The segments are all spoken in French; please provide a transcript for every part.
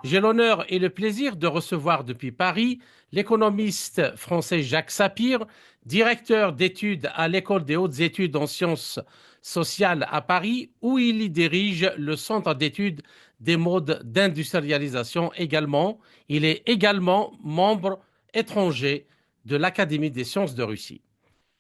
J'ai l'honneur et le plaisir de recevoir depuis Paris l'économiste français Jacques Sapir, directeur d'études à l'École des hautes études en sciences sociales à Paris, où il y dirige le Centre d'études des modes d'industrialisation également. Il est également membre étranger de l'Académie des sciences de Russie.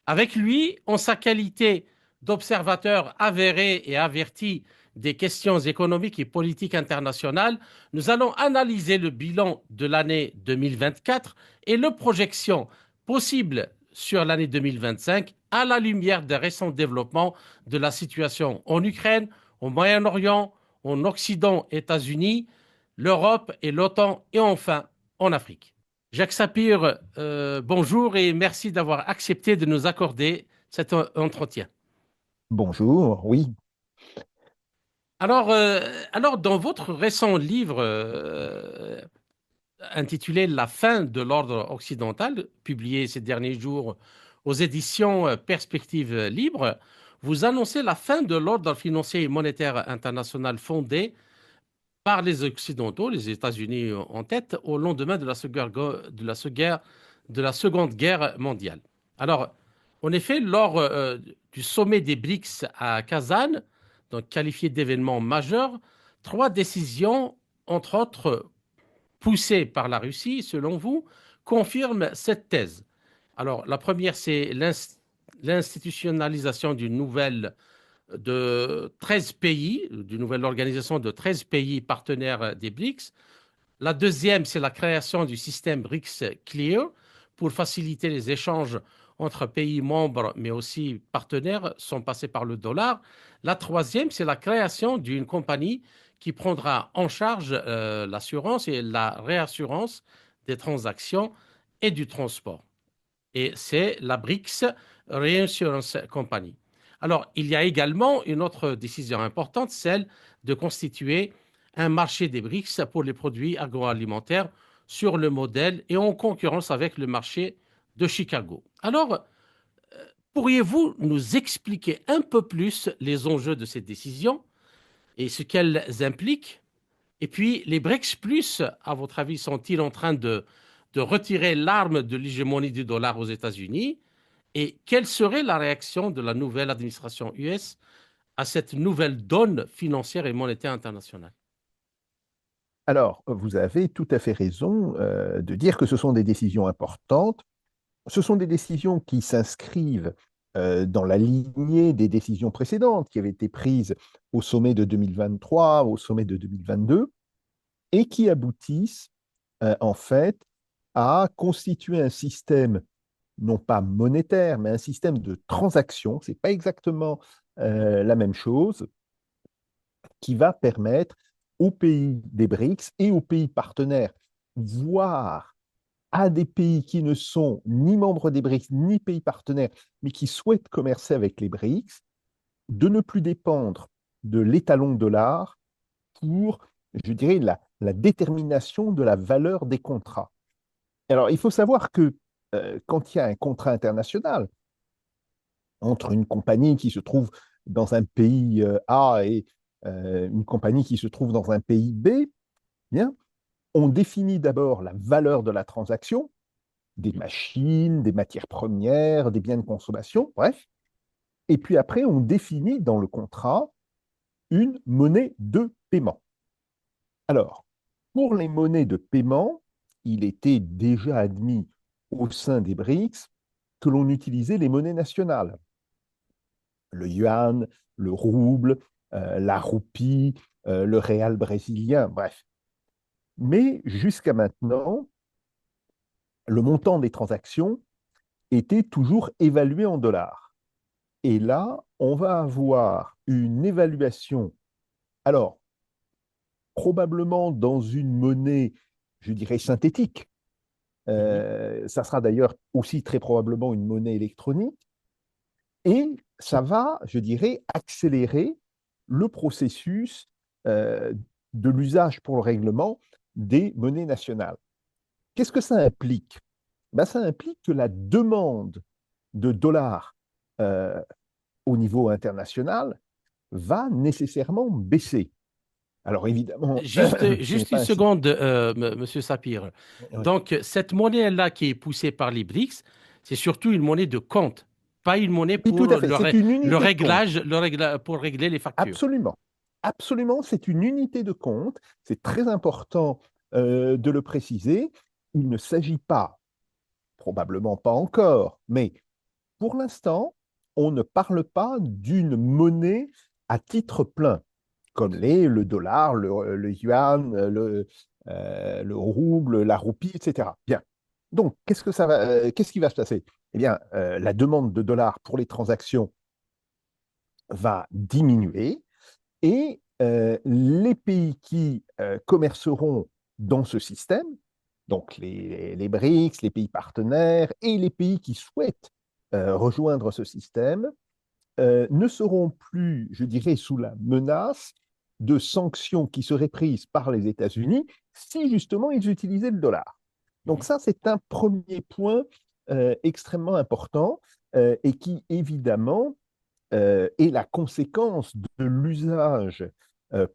Avec lui, en sa qualité d'observateur avéré et averti des questions économiques et politiques internationales, nous allons analyser le bilan de l'année 2024 et les projections possibles sur l'année 2025 à la lumière des récents développements de la situation en Ukraine, au Moyen-Orient, en Occident, États-Unis, l'Europe et l'OTAN et enfin en Afrique. Jacques Sapir, bonjour et merci d'avoir accepté de nous accorder cet entretien. Bonjour, oui. Alors, dans votre récent livre intitulé La fin de l'ordre occidental, publié ces derniers jours aux éditions Perspectives Libres, vous annoncez la fin de l'ordre financier et monétaire international fondé par les Occidentaux, les États-Unis en tête, au lendemain de la Seconde Guerre mondiale. Alors, en effet, lors du sommet des BRICS à Kazan, donc qualifié d'événement majeur, trois décisions, entre autres poussées par la Russie, selon vous, confirment cette thèse. Alors, la première, c'est l'institutionnalisation de 13 pays, d'une nouvelle organisation de 13 pays partenaires des BRICS. La deuxième, c'est la création du système BRICS Clear pour faciliter les échanges entre pays membres, mais aussi partenaires, sans passer par le dollar. La troisième, c'est la création d'une compagnie qui prendra en charge l'assurance et la réassurance des transactions et du transport. Et c'est la BRICS Reinsurance Company. Alors, il y a également une autre décision importante, celle de constituer un marché des BRICS pour les produits agroalimentaires sur le modèle et en concurrence avec le marché de Chicago. Alors, pourriez-vous nous expliquer un peu plus les enjeux de ces décisions et ce qu'elles impliquent? Et puis, les BRICS Plus, à votre avis, sont-ils en train de retirer l'arme de l'hégémonie du dollar aux États-Unis? Et quelle serait la réaction de la nouvelle administration US à cette nouvelle donne financière et monétaire internationale? Alors, vous avez tout à fait raison de dire que ce sont des décisions importantes. Ce sont des décisions qui s'inscrivent dans la lignée des décisions précédentes qui avaient été prises au sommet de 2023, au sommet de 2022, et qui aboutissent en fait à constituer un système, non pas monétaire, mais un système de transaction. Ce n'est pas exactement la même chose, qui va permettre aux pays des BRICS et aux pays partenaires, voire à des pays qui ne sont ni membres des BRICS ni pays partenaires, mais qui souhaitent commercer avec les BRICS, de ne plus dépendre de l'étalon dollar pour, je dirais, la détermination de la valeur des contrats. Alors, il faut savoir que quand il y a un contrat international entre une compagnie qui se trouve dans un pays A et une compagnie qui se trouve dans un pays B, bien, on définit d'abord la valeur de la transaction, des machines, des matières premières, des biens de consommation, bref. Et puis après, on définit dans le contrat une monnaie de paiement. Alors, pour les monnaies de paiement, il était déjà admis au sein des BRICS que l'on utilisait les monnaies nationales. Le yuan, le rouble, la roupie, le réal brésilien, bref. Mais jusqu'à maintenant, le montant des transactions était toujours évalué en dollars. Et là, on va avoir une évaluation, alors probablement dans une monnaie, je dirais, synthétique. Mhm. Ça sera d'ailleurs aussi très probablement une monnaie électronique. Et ça va, je dirais, accélérer le processus euh, de l'usage pour le règlement des monnaies nationales. Qu'est-ce que ça implique? Ben, ça implique que la demande de dollars euh, au niveau international va nécessairement baisser. Alors évidemment, ce n'est Juste une pas un système. seconde, Monsieur Sapir. Donc, cette monnaie-là qui est poussée par les BRICS, c'est surtout une monnaie de compte, pas une monnaie Oui, tout pour à fait. C'est une unité de compte. pour régler les factures. Absolument. Absolument, c'est une unité de compte. C'est très important de le préciser. Il ne s'agit pas, probablement pas encore, mais pour l'instant, on ne parle pas d'une monnaie à titre plein, comme l'est le dollar, le yuan, le rouble, la roupie, etc. Bien. Donc, qu'est-ce qui va se passer? Eh bien, la demande de dollars pour les transactions va diminuer et les pays qui commerceront dans ce système, donc les BRICS, les pays partenaires et les pays qui souhaitent rejoindre ce système, ne seront plus, je dirais, sous la menace de sanctions qui seraient prises par les États-Unis si justement ils utilisaient le dollar. Donc Mhm. ça, c'est un premier point extrêmement important et qui, évidemment, est la conséquence de l'usage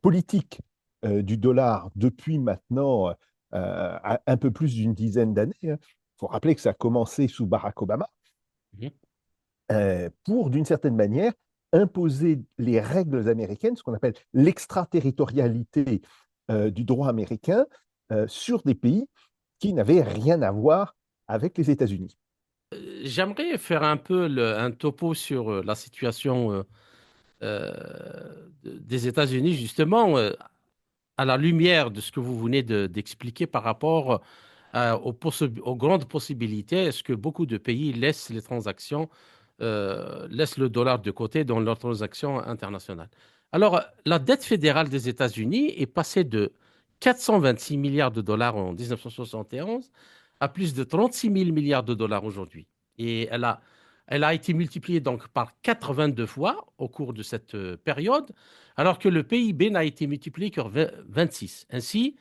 politique du dollar depuis maintenant un peu plus d'une dizaine d'années. Il faut rappeler que ça a commencé sous Barack Obama Mhm. pour, d'une certaine manière, imposer les règles américaines, ce qu'on appelle l'extraterritorialité du droit américain, sur des pays qui n'avaient rien à voir avec les États-Unis. J'aimerais faire un peu un topo sur la situation des États-Unis, justement, à la lumière de ce que vous venez d'expliquer par rapport aux grandes possibilités. Est-ce que beaucoup de pays laissent les transactions, laissent le dollar de côté dans leurs transactions internationales? Alors, la dette fédérale des États-Unis est passée de 426 milliards de dollars en 1971 à plus de 36 000 milliards de dollars aujourd'hui. Et elle a été multipliée donc par 82 fois au cours de cette période, alors que le PIB n'a été multiplié que 26. Ainsi,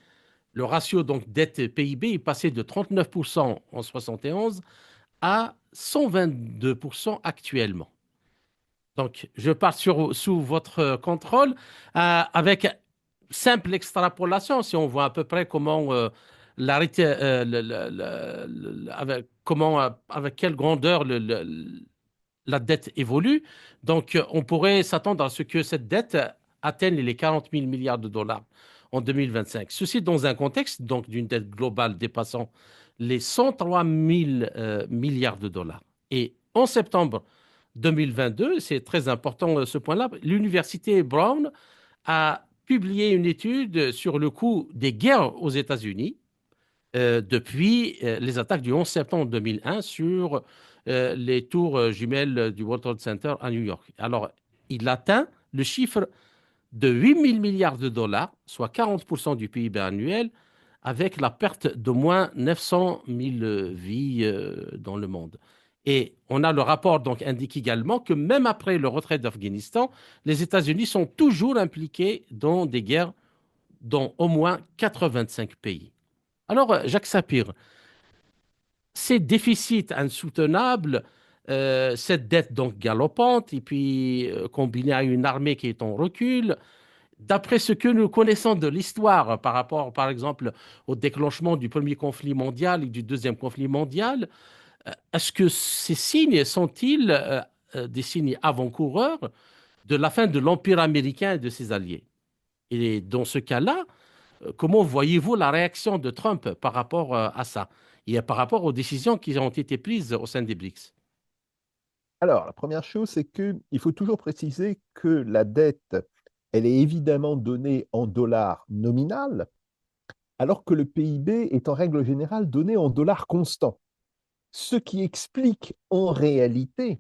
le ratio donc dette-PIB est passé de 39% en 71 à 122% actuellement. Donc, je pars sous votre contrôle avec simple extrapolation, si on voit à peu près comment avec quelle grandeur la dette évolue. Donc, on pourrait s'attendre à ce que cette dette atteigne les 40 000 milliards de dollars en 2025. Ceci dans un contexte donc d'une dette globale dépassant les 103 000 milliards de dollars. Et en septembre 2022, c'est très important ce point-là, l'université Brown a publié une étude sur le coût des guerres aux États-Unis depuis les attaques du 11 septembre 2001 sur les tours jumelles du World Trade Center à New York. Alors, il atteint le chiffre de 8 000 milliards de dollars, soit 40% du PIB annuel, avec la perte d'au moins 900 000 vies dans le monde. Et on a le rapport donc indique également que même après le retrait d'Afghanistan, les États-Unis sont toujours impliqués dans des guerres dans au moins 85 pays. Alors, Jacques Sapir, ces déficits insoutenables, cette dette donc galopante, et puis combinée à une armée qui est en recul, d'après ce que nous connaissons de l'histoire par rapport, par exemple, au déclenchement du premier conflit mondial et du deuxième conflit mondial, est-ce que ces signes sont-ils des signes avant-coureurs de la fin de l'Empire américain et de ses alliés? Et dans ce cas-là, comment voyez-vous la réaction de Trump par rapport à ça et par rapport aux décisions qui ont été prises au sein des BRICS? Alors, la première chose, c'est qu'il faut toujours préciser que la dette, elle est évidemment donnée en dollars nominal, alors que le PIB est en règle générale donné en dollars constants. Ce qui explique en réalité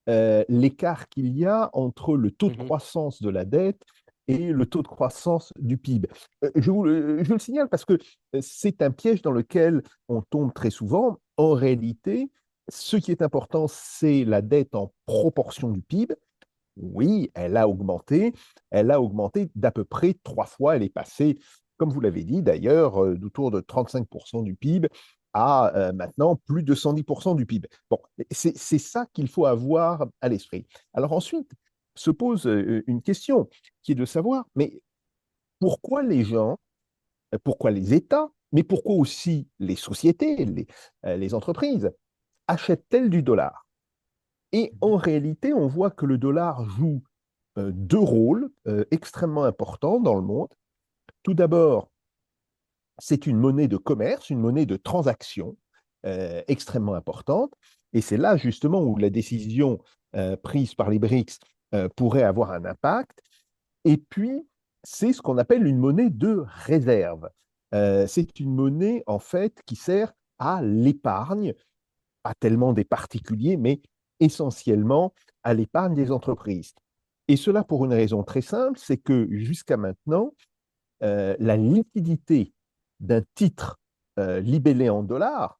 l'écart qu'il y a entre le taux de Mhm. croissance de la dette et le taux de croissance du PIB. Je le signale parce que c'est un piège dans lequel on tombe très souvent. En réalité, ce qui est important, c'est la dette en proportion du PIB. Oui, elle a augmenté d'à peu près 3 fois. Elle est passée, comme vous l'avez dit d'ailleurs, d'autour de 35% du PIB à maintenant plus de 110% du PIB. Bon, c'est ça qu'il faut avoir à l'esprit. Alors ensuite, se pose une question qui est de savoir, mais pourquoi les gens, pourquoi les États, mais pourquoi aussi les sociétés, les entreprises achètent-elles du dollar? Et en réalité, on voit que le dollar joue deux rôles extrêmement importants dans le monde. Tout d'abord, c'est une monnaie de commerce, une monnaie de transaction extrêmement importante. Et c'est là justement où la décision prise par les BRICS pourrait avoir un impact. Et puis, c'est ce qu'on appelle une monnaie de réserve. C'est une monnaie, en fait, qui sert à l'épargne, pas tellement des particuliers, mais essentiellement à l'épargne des entreprises. Et cela pour une raison très simple, c'est que jusqu'à maintenant, la liquidité d'un titre libellé en dollars,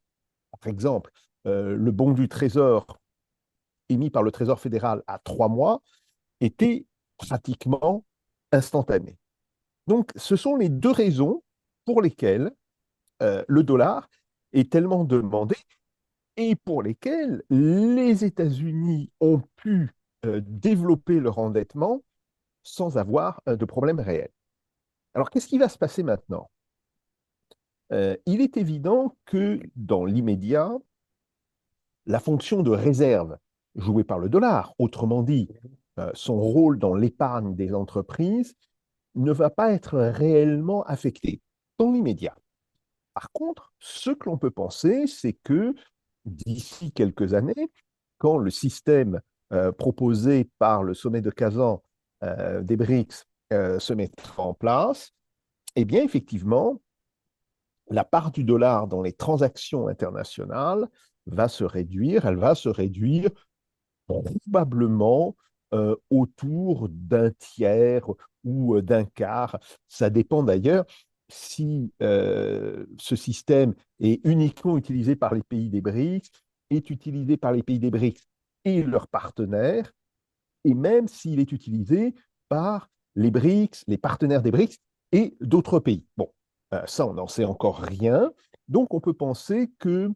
par exemple, le bon du Trésor émis par le Trésor fédéral à 3 mois, était pratiquement instantané. Donc, ce sont les deux raisons pour lesquelles le dollar est tellement demandé et pour lesquelles les États-Unis ont pu développer leur endettement sans avoir de problème réel. Alors, qu'est-ce qui va se passer maintenant? Il est évident que dans l'immédiat, la fonction de réserve jouée par le dollar, autrement dit, son rôle dans l'épargne des entreprises, ne va pas être réellement affecté dans l'immédiat. Par contre, ce que l'on peut penser, c'est que d'ici quelques années, quand le système proposé par le sommet de Kazan des BRICS se mettra en place, eh bien, effectivement, la part du dollar dans les transactions internationales va se réduire. Elle va se réduire probablement autour d'un tiers ou d'un quart. Ça dépend d'ailleurs si ce système est uniquement utilisé par les pays des BRICS, est utilisé par les pays des BRICS et leurs partenaires, et même s'il est utilisé par les BRICS, les partenaires des BRICS et d'autres pays. Bon, ça, on n'en sait encore rien. Donc, on peut penser que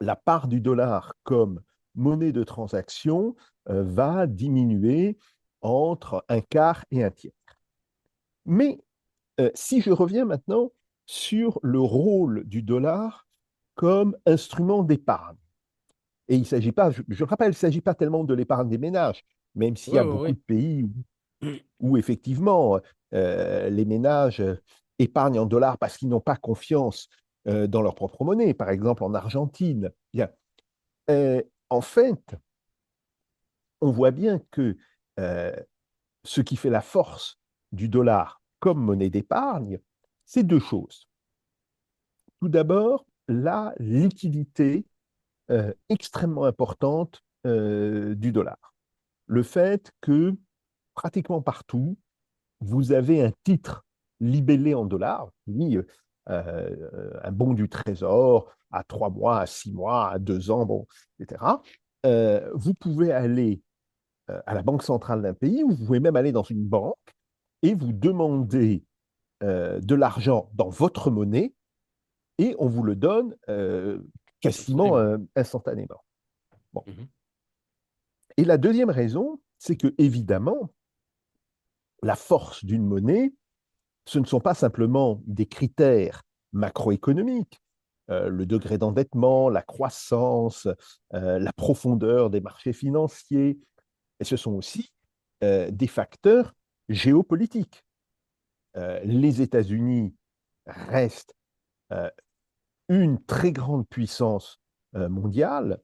la part du dollar comme monnaie de transaction va diminuer entre un quart et un tiers. Mais si je reviens maintenant sur le rôle du dollar comme instrument d'épargne, et il s'agit pas, je rappelle, il ne s'agit pas tellement de l'épargne des ménages, même s'il y Oui, a oui, beaucoup de oui. pays où effectivement les ménages épargnent en dollars parce qu'ils n'ont pas confiance dans leur propre monnaie, par exemple en Argentine. Bien. En fait, on voit bien que euh, ce qui fait la force du dollar comme monnaie d'épargne, c'est deux choses. Tout d'abord, la liquidité extrêmement importante du dollar. Le fait que pratiquement partout, vous avez un titre libellé en dollars, oui, un bon du trésor à 3 mois, à 6 mois, à 2 ans, bon, etc. Vous pouvez aller à la banque centrale d'un pays, ou vous pouvez même aller dans une banque et vous demander de l'argent dans votre monnaie et on vous le donne quasiment Absolument. instantanément. Bon. Mhm. Et la deuxième raison, c'est que évidemment, la force d'une monnaie, ce ne sont pas simplement des critères macroéconomiques, le degré d'endettement, la croissance, la profondeur des marchés financiers, et ce sont aussi des facteurs géopolitiques. Les États-Unis restent euh, une très grande puissance mondiale.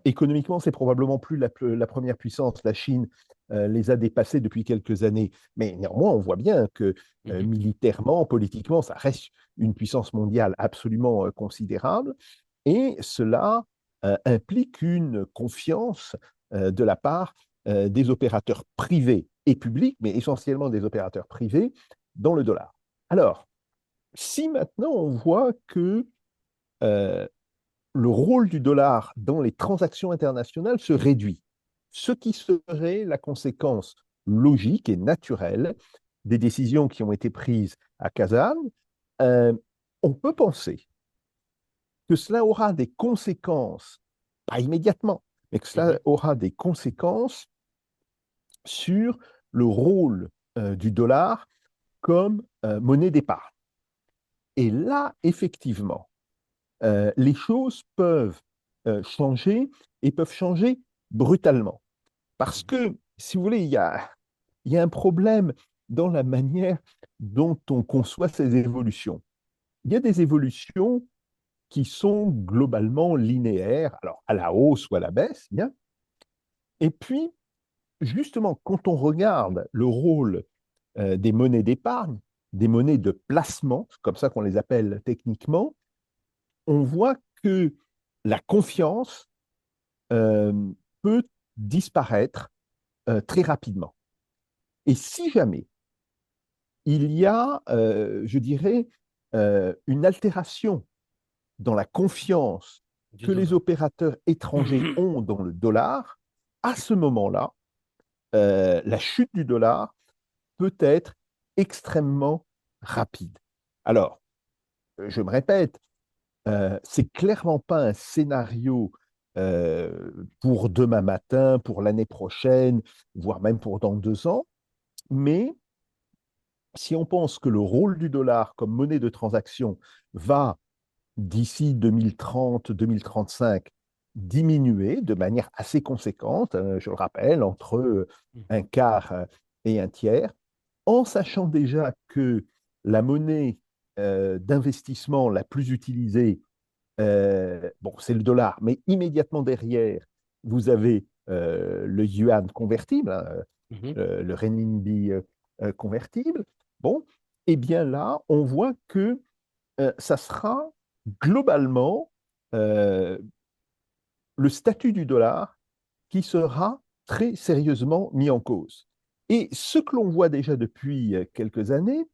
Économiquement, c'est probablement plus la première puissance. La Chine les a dépassés depuis quelques années. Mais néanmoins, on voit bien que Mhm. militairement, politiquement, ça reste une puissance mondiale absolument considérable. Et cela implique une confiance de la part des opérateurs privés et publics, mais essentiellement des opérateurs privés, dans le dollar. Alors, si maintenant on voit que euh, le rôle du dollar dans les transactions internationales se réduit, ce qui serait la conséquence logique et naturelle des décisions qui ont été prises à Kazan, euh, on peut penser que cela aura des conséquences, pas immédiatement, mais que cela Mhm. aura des conséquences sur le rôle du dollar comme monnaie d'épargne. Et là, effectivement, les choses peuvent changer et peuvent changer brutalement. Parce que, si vous voulez, il y a un problème dans la manière dont on conçoit ces évolutions. Il y a des évolutions qui sont globalement linéaires, alors à la hausse ou à la baisse, bien. Et puis, justement, quand on regarde le rôle des monnaies d'épargne, des monnaies de placement, comme ça qu'on les appelle techniquement, on voit que la confiance euh, peut disparaître très rapidement. Et si jamais il y a, je dirais, une altération dans la confiance du que les dollar. opérateurs étrangers ont dans le dollar, à ce moment-là, la chute du dollar peut être extrêmement rapide. Alors, je me répète, c'est clairement pas un scénario pour demain matin, pour l'année prochaine, voire même pour dans 2 ans, mais si on pense que le rôle du dollar comme monnaie de transaction va, d'ici 2030-2035, diminuer de manière assez conséquente, je le rappelle, entre un quart et un tiers, en sachant déjà que la monnaie d'investissement la plus utilisée, bon, c'est le dollar, mais immédiatement derrière, vous avez le yuan convertible, hein, le renminbi convertible. Bon, et bien là, on voit que ça sera globalement euh, le statut du dollar qui sera très sérieusement mis en cause. Et ce que l'on voit déjà depuis quelques années,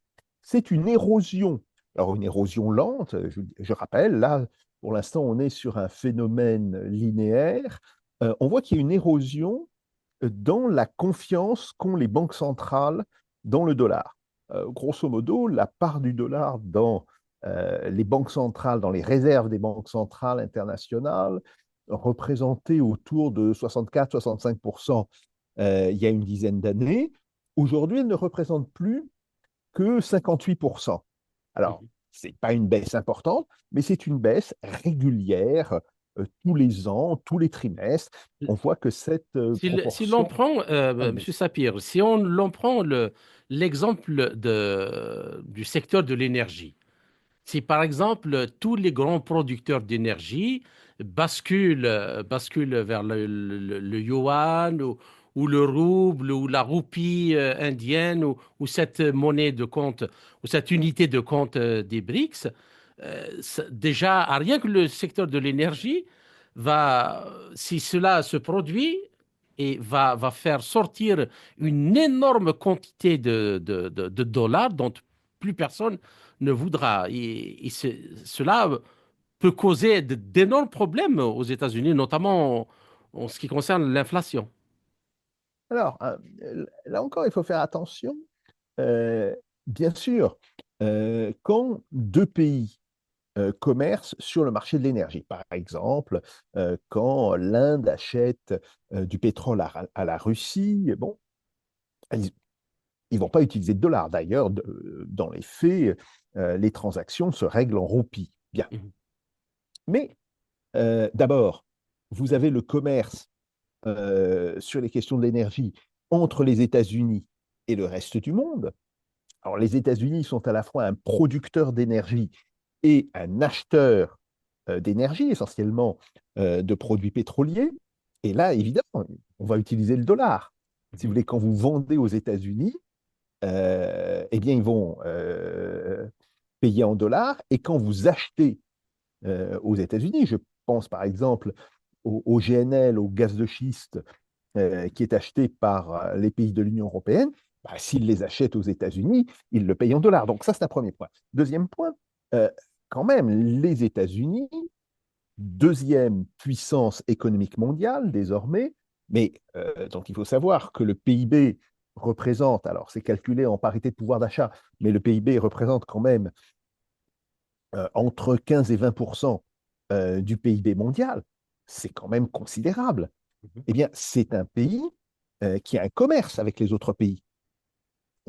c'est une érosion. Alors une érosion lente, je rappelle, là, pour l'instant, on est sur un phénomène linéaire. On voit qu'il y a une érosion dans la confiance qu'ont les banques centrales dans le dollar. Grosso modo, la part du dollar dans les banques centrales, dans les réserves des banques centrales internationales, représentait autour de 64-65% il y a une dizaine d'années. Aujourd'hui, elle ne représente plus que 58%. Alors, ce n'est pas une baisse importante, mais c'est une baisse régulière tous les ans, tous les trimestres. On voit que cette Si l'on proportion prend, baisse. Monsieur Sapir, si on l'on prend l'exemple du secteur de l'énergie, si par exemple tous les grands producteurs d'énergie basculent vers le yuan ou le rouble ou la roupie indienne ou cette monnaie de compte ou cette unité de compte des BRICS, déjà, rien que le secteur de l'énergie si cela se produit, et va faire sortir une énorme quantité de dollars dont plus personne ne voudra. Cela peut causer d'énormes problèmes aux États-Unis, notamment en ce qui concerne l'inflation. Alors, là encore, il faut faire attention. Euh, Bien sûr, quand deux pays commercent sur le marché de l'énergie, par exemple, quand l'Inde achète du pétrole à la Russie, bon, ils ne vont pas utiliser de dollars. D'ailleurs, dans les faits, les transactions se règlent en roupies. Bien. Mhm, Mais d'abord, vous avez le commerce sur les questions de l'énergie entre les États-Unis et le reste du monde. Alors, les États-Unis sont à la fois un producteur d'énergie et un acheteur d'énergie, essentiellement de produits pétroliers. Et là, évidemment, on va utiliser le dollar. Si vous mhm, voulez, quand vous vendez aux États-Unis, eh bien, ils vont payer en dollars. Et quand vous achetez aux États-Unis, je pense par exemple au GNL, au gaz de schiste, qui est acheté par les pays de l'Union européenne, bah, s'ils les achètent aux États-Unis, ils le payent en dollars. Donc ça, c'est un premier point. Deuxième point, euh, quand même, les États-Unis, deuxième puissance économique mondiale désormais, mais donc il faut savoir que le PIB représente, alors c'est calculé en parité de pouvoir d'achat, mais le PIB représente quand même entre 15 et 20% du PIB mondial. C'est quand même considérable. mhm. Eh bien, c'est un pays qui a un commerce avec les autres pays.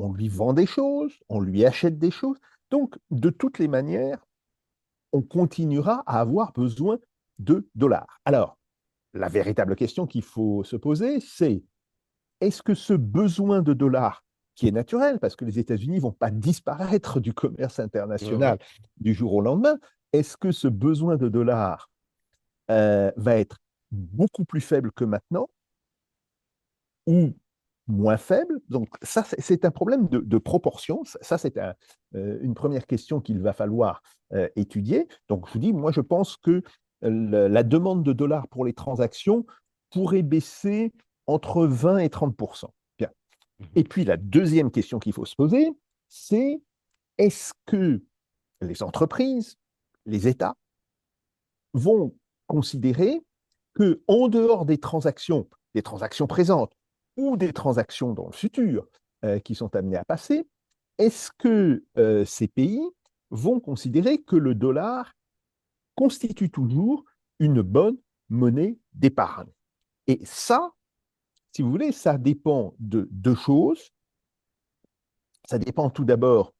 on lui vend des choses, on lui achète des choses. Donc, de toutes les manières, on continuera à avoir besoin de dollars. Alors, la véritable question qu'il faut se poser, c'est est-ce que ce besoin de dollars, qui est naturel, parce que les États-Unis ne vont pas disparaître du commerce Oui, oui. international du jour au lendemain, est-ce que ce besoin de dollars va être beaucoup plus faible que maintenant ou moins faible? Donc ça, c'est un problème de proportion. Ça c'est une première question qu'il va falloir étudier. Donc je vous dis, moi je pense que la demande de dollars pour les transactions pourrait baisser entre 20 et 30%. Bien. Et Mhm. puis la deuxième question qu'il faut se poser, c'est est-ce que les entreprises, les États vont considérer que en dehors des transactions présentes ou des transactions dans le futur qui sont amenées à passer, est-ce que ces pays vont considérer que le dollar constitue toujours une bonne monnaie d'épargne? Et ça, si vous voulez, ça dépend de deux choses. Ça dépend tout d'abord,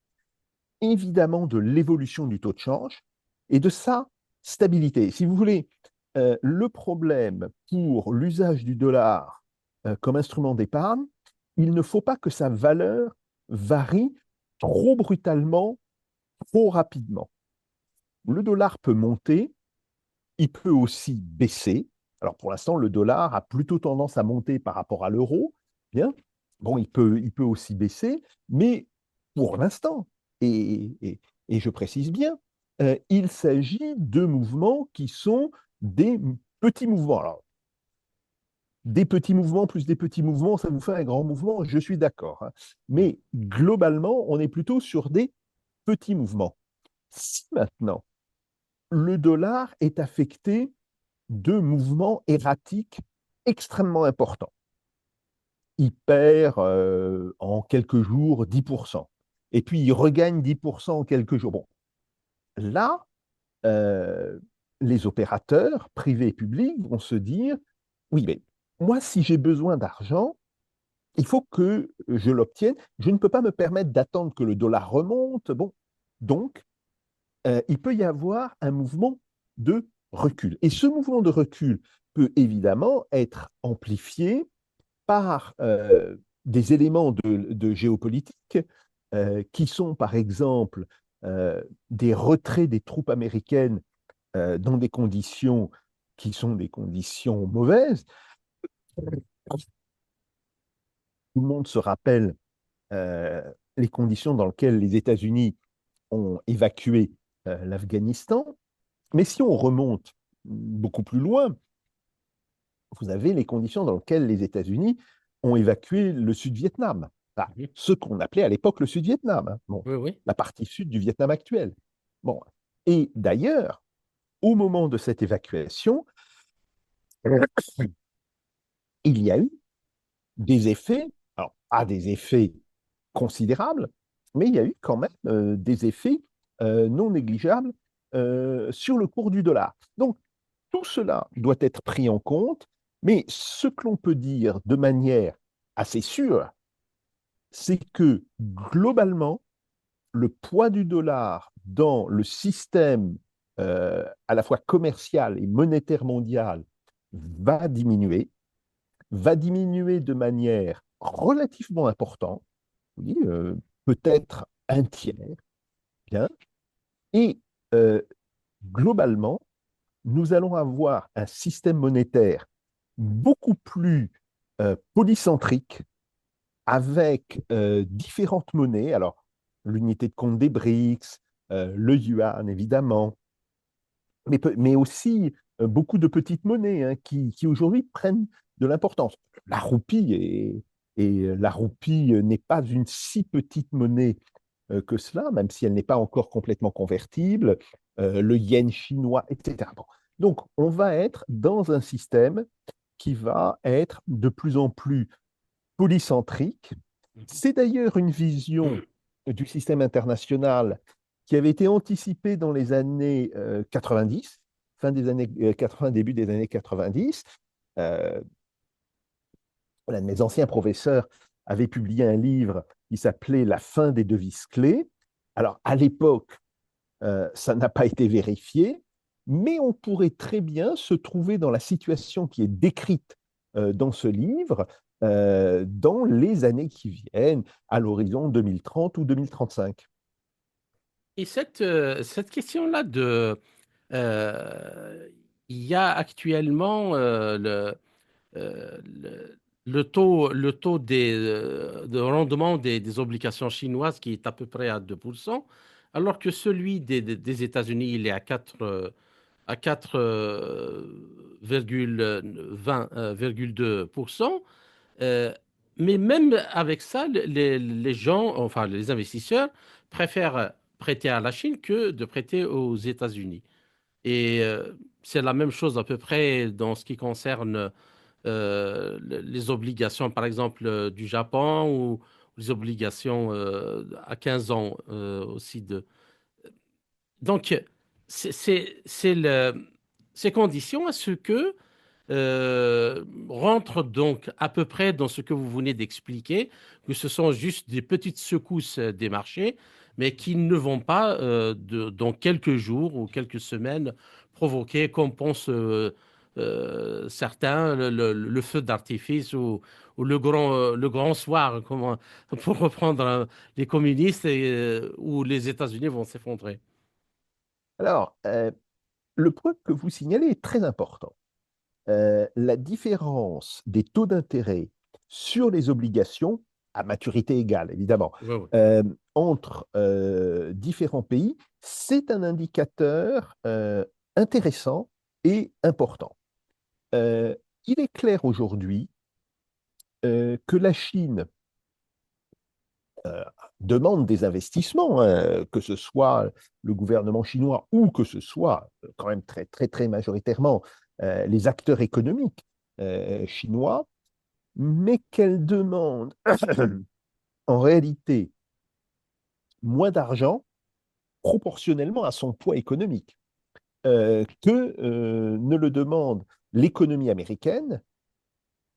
évidemment, de l'évolution du taux de change et de sa stabilité. Si vous voulez, le problème pour l'usage du dollar comme instrument d'épargne, il ne faut pas que sa valeur varie trop brutalement, trop rapidement. Le dollar peut monter, il peut aussi baisser. Alors pour l'instant, le dollar a plutôt tendance à monter par rapport à l'euro. Bien. Bon, il peut aussi baisser, mais pour l'instant, et, et- et je précise bien, il s'agit de mouvements qui sont des petits mouvements. Alors, des petits mouvements plus des petits mouvements, ça vous fait un grand mouvement, je suis d'accord, hein. Mhm. Mais globalement, on est plutôt sur des petits mouvements. Si maintenant le dollar est affecté de mouvements erratiques extrêmement importants. Il perd en quelques jours 10%. Et puis il regagne 10% en quelques jours. Bon, là, euh, les opérateurs privés et publics vont se dire, oui, mais moi, si j'ai besoin d'argent, il faut que je l'obtienne. Je ne peux pas me permettre d'attendre que le dollar remonte. Bon, donc, il peut y avoir un mouvement de recul. Et ce mouvement de recul peut évidemment être amplifié par des éléments de géopolitique qui sont, par exemple, des retraits des troupes américaines dans des conditions qui sont des conditions mauvaises. Tout le monde se rappelle euh, les conditions dans lesquelles les États-Unis ont évacué l'Afghanistan. Mais si on remonte beaucoup plus loin, vous avez les conditions dans lesquelles les États-Unis ont évacué le Sud-Vietnam, enfin, Mhm. ce qu'on appelait à l'époque le Sud-Vietnam, hein. Bon, Oui, oui. la partie sud du Vietnam actuel. Bon. Et d'ailleurs, au moment de cette évacuation, il y a eu des effets, alors pas des effets considérables, mais il y a eu quand même des effets non négligeables sur le cours du dollar. Donc, tout cela doit être pris en compte, mais ce que l'on peut dire de manière assez sûre, c'est que globalement, le poids du dollar dans le système à la fois commercial et monétaire mondial va diminuer de manière relativement importante, oui, peut-être un tiers, bien, et euh, globalement, nous allons avoir un système monétaire beaucoup plus polycentrique avec différentes monnaies. Alors, l'unité de compte des BRICS, le yuan évidemment, mais aussi beaucoup de petites monnaies hein, qui aujourd'hui prennent de l'importance. La roupie et la roupie n'est pas une si petite monnaie que cela, même si elle n'est pas encore complètement convertible, le yen chinois, etc. Bon. Donc, on va être dans un système qui va être de plus en plus polycentrique. Mhm. C'est d'ailleurs une vision du système international qui avait été anticipée dans les années 90, fin des années 80, début des années 90. Euh, L'un de mes anciens professeurs avait publié un livre qui s'appelait La fin des devises clés. Alors, à l'époque, ça n'a pas été vérifié, mais on pourrait très bien se trouver dans la situation qui est décrite dans ce livre dans les années qui viennent, à l'horizon 2030 ou 2035. Et cette question-là euh, il y a actuellement le taux de rendement des obligations chinoises qui est à peu près à 2%, alors que celui des États-Unis, il est à 4,2%. Euh, mais même avec ça, les gens, enfin les investisseurs, préfèrent prêter à la Chine que de prêter aux États-Unis. Et c'est la même chose à peu près dans ce qui concerne les obligations, par exemple, du Japon ou les obligations à 15 ans aussi de. Donc, c'est ces conditions à ce que rentre donc à peu près dans ce que vous venez d'expliquer, que ce sont juste des petites secousses des marchés, mais qui ne vont pas, dans quelques jours ou quelques semaines, provoquer, comme pensent certains, le feu d'artifice ou le grand soir, pour reprendre les communistes, où les États-Unis vont s'effondrer. Alors, le point que vous signalez est très important. La différence des taux d'intérêt sur les obligations, à maturité égale, évidemment, Ouais, ouais. euh, entre différents pays, c'est un indicateur intéressant et important. Euh, il est clair aujourd'hui que la Chine euh, demande des investissements, hein, que ce soit le gouvernement chinois ou que ce soit quand même très, très, très majoritairement les acteurs économiques chinois, mais qu'elle demande en réalité moins d'argent proportionnellement à son poids économique que ne le demande l'économie américaine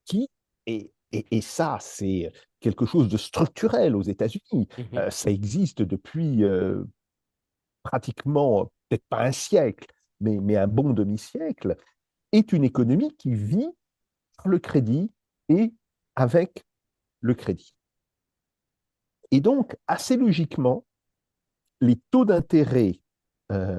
qui, et ça c'est quelque chose de structurel aux États-Unis, Mhm, ça existe depuis pratiquement, peut-être pas un siècle, mais un bon demi-siècle, est une économie qui vit par le crédit et avec le crédit. Et donc, assez logiquement, les taux d'intérêt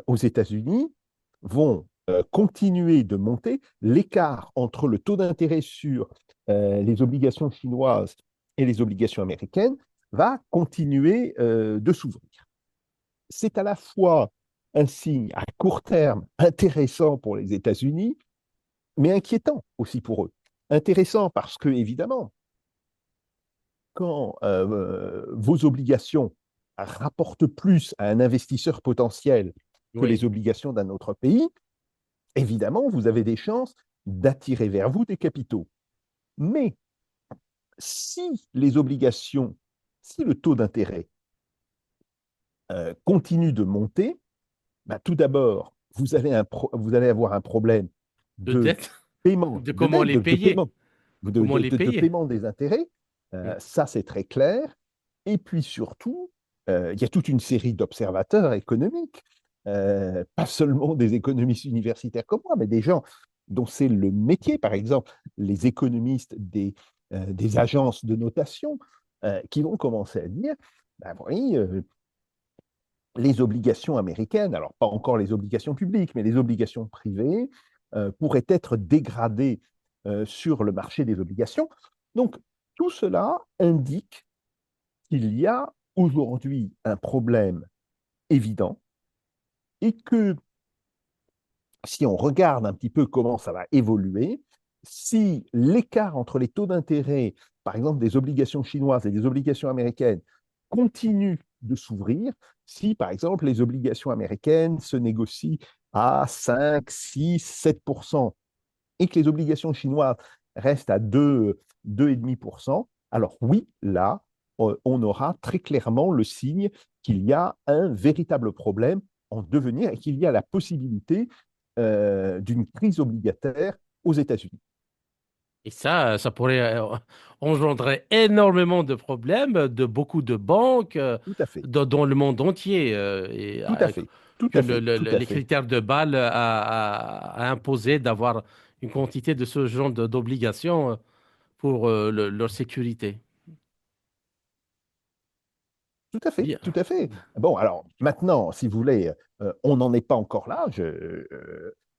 aux États-Unis vont continuer de monter. L'écart entre le taux d'intérêt sur les obligations chinoises et les obligations américaines va continuer de s'ouvrir. C'est à la fois un signe à court terme intéressant pour les États-Unis, mais inquiétant aussi pour eux. Intéressant parce que, évidemment, quand vos obligations rapportent plus à un investisseur potentiel que les oui. obligations d'un autre pays, évidemment, vous avez des chances d'attirer vers vous des capitaux. Mais si les obligations, si le taux d'intérêt continue de monter, bah, tout d'abord, vous allez avoir un problème De de dette, paiement, de de comment dette, les de payer, paiement, comment les de payer. paiement des intérêts. Mm. Ça, c'est très clair. Et puis surtout, il y a toute une série d'observateurs économiques, pas seulement des économistes universitaires comme moi, mais des gens dont c'est le métier, par exemple, les économistes des agences de notation, qui vont commencer à dire, ben oui, les obligations américaines, alors pas encore les obligations publiques, mais les obligations privées, pourraient être dégradées sur le marché des obligations. Donc, tout cela indique qu'il y a aujourd'hui un problème évident et que si on regarde un petit peu comment ça va évoluer, si l'écart entre les taux d'intérêt, par exemple des obligations chinoises et des obligations américaines, continue de s'ouvrir, si par exemple les obligations américaines se négocient à 5, 6, 7% et que les obligations chinoises restent à 2, 2,5%, alors oui, là, on aura très clairement le signe qu'il y a un véritable problème en devenir et qu'il y a la possibilité d'une crise obligataire aux États-Unis. Et ça pourrait engendrer énormément de problèmes de beaucoup de banques Tout à fait, dans le monde entier. tout à fait, tout Que à fait, tout à les fait. critères de Bâle a imposé d'avoir une quantité de ce genre d'obligations pour leur sécurité. Tout à fait, Bien. tout à fait. Bon, alors maintenant, si vous voulez, on n'en est pas encore là,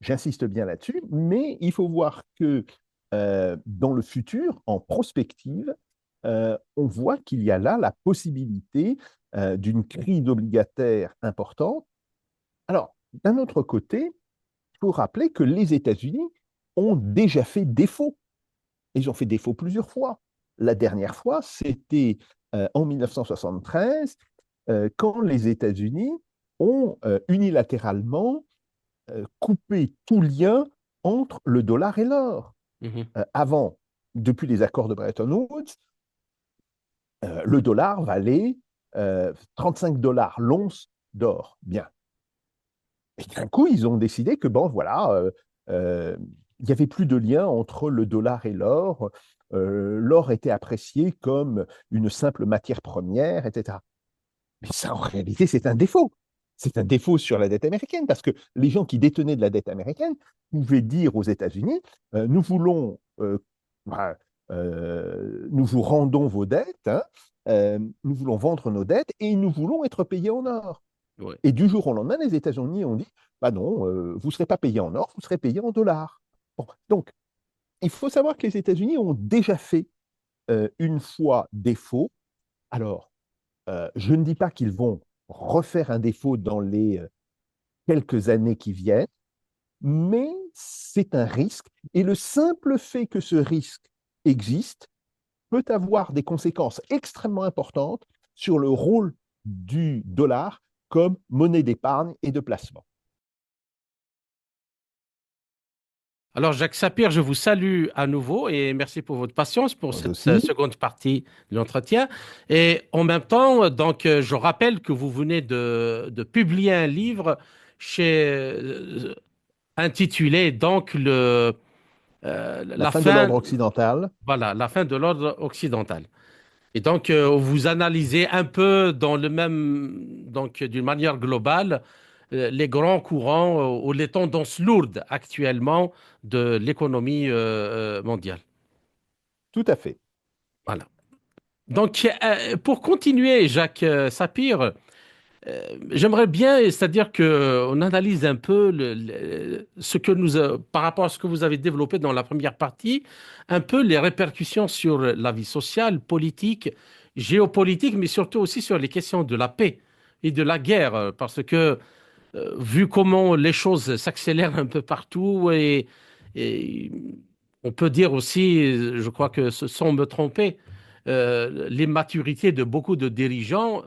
j'insiste bien là-dessus, mais il faut voir que dans le futur, en prospective, on voit qu'il y a là la possibilité d'une crise obligataire importante. Alors, d'un autre côté, il faut rappeler que les États-Unis ont déjà fait défaut. Ils ont fait défaut plusieurs fois. La dernière fois, c'était en 1973, quand les États-Unis ont unilatéralement coupé tout lien entre le dollar et l'or. Mhm. Avant, depuis les accords de Bretton Woods, le dollar valait 35 dollars l'once d'or. Bien. Et d'un coup, ils ont décidé que, bon, voilà, euh, il n'y avait plus de lien entre le dollar et l'or. L'or était apprécié comme une simple matière première, etc. Mais ça, en réalité, c'est un défaut. C'est un défaut sur la dette américaine, parce que les gens qui détenaient de la dette américaine pouvaient dire aux États-Unis, nous voulons, bah, nous vous rendons vos dettes, hein, nous voulons vendre nos dettes et nous voulons être payés en or. Ouais. Et du jour au lendemain, les États-Unis ont dit, bah non, vous ne serez pas payé en or, vous serez payé en dollars. Bon, donc, il faut savoir que les États-Unis ont déjà fait une fois défaut. Alors, je ne dis pas qu'ils vont refaire un défaut dans les quelques années qui viennent, mais c'est un risque. Et le simple fait que ce risque existe peut avoir des conséquences extrêmement importantes sur le rôle du dollar comme monnaie d'épargne et de placement. Alors, Jacques Sapir, je vous salue à nouveau et merci pour votre patience pour Moi cette aussi, seconde partie de l'entretien. Et en même temps, donc, je rappelle que vous venez de publier un livre chez, intitulé donc la la fin de fin, l'ordre occidental. voilà, la fin de l'ordre occidental. Et donc, vous analysez un peu dans le même, donc d'une manière globale, les grands courants ou les tendances lourdes actuellement de l'économie mondiale. Tout à fait. Voilà. Donc, pour continuer, Jacques Sapir, j'aimerais bien, c'est-à-dire qu'on analyse un peu ce que par rapport à ce que vous avez développé dans la première partie, un peu les répercussions sur la vie sociale, politique, géopolitique, mais surtout aussi sur les questions de la paix et de la guerre, parce que vu comment les choses s'accélèrent un peu partout et on peut dire aussi, je crois que sans me tromper, l'immaturité de beaucoup de dirigeants,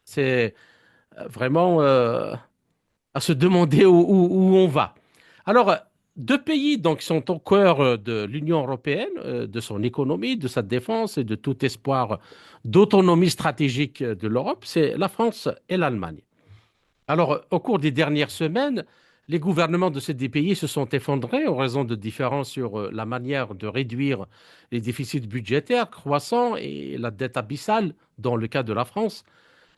c'est vraiment à se demander où on va. Alors, deux pays donc sont au cœur de l'Union européenne, de son économie, de sa défense et de tout espoir d'autonomie stratégique de l'Europe, c'est la France et l'Allemagne. Alors, au cours des dernières semaines, les gouvernements de ces deux pays se sont effondrés en raison de différences sur la manière de réduire les déficits budgétaires croissants et la dette abyssale dans le cas de la France.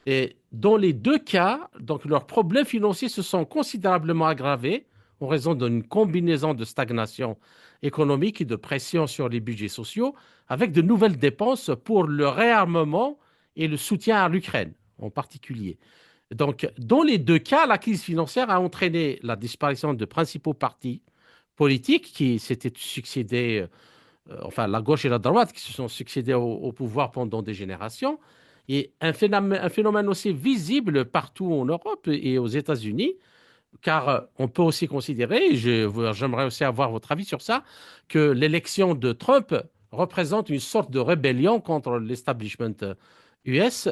Et dans les deux cas, donc leurs problèmes financiers se sont considérablement aggravés en raison d'une combinaison de stagnation économique et de pression sur les budgets sociaux, avec de nouvelles dépenses pour le réarmement et le soutien à l'Ukraine en particulier. Donc, dans les deux cas, la crise financière a entraîné la disparition de principaux partis politiques qui s'étaient succédés, enfin la gauche et la droite qui se sont succédés au pouvoir pendant des générations, et un phénomène aussi visible partout en Europe et aux États-Unis, car on peut aussi considérer, et j'aimerais aussi avoir votre avis sur ça, que l'élection de Trump représente une sorte de rébellion contre l'establishment US,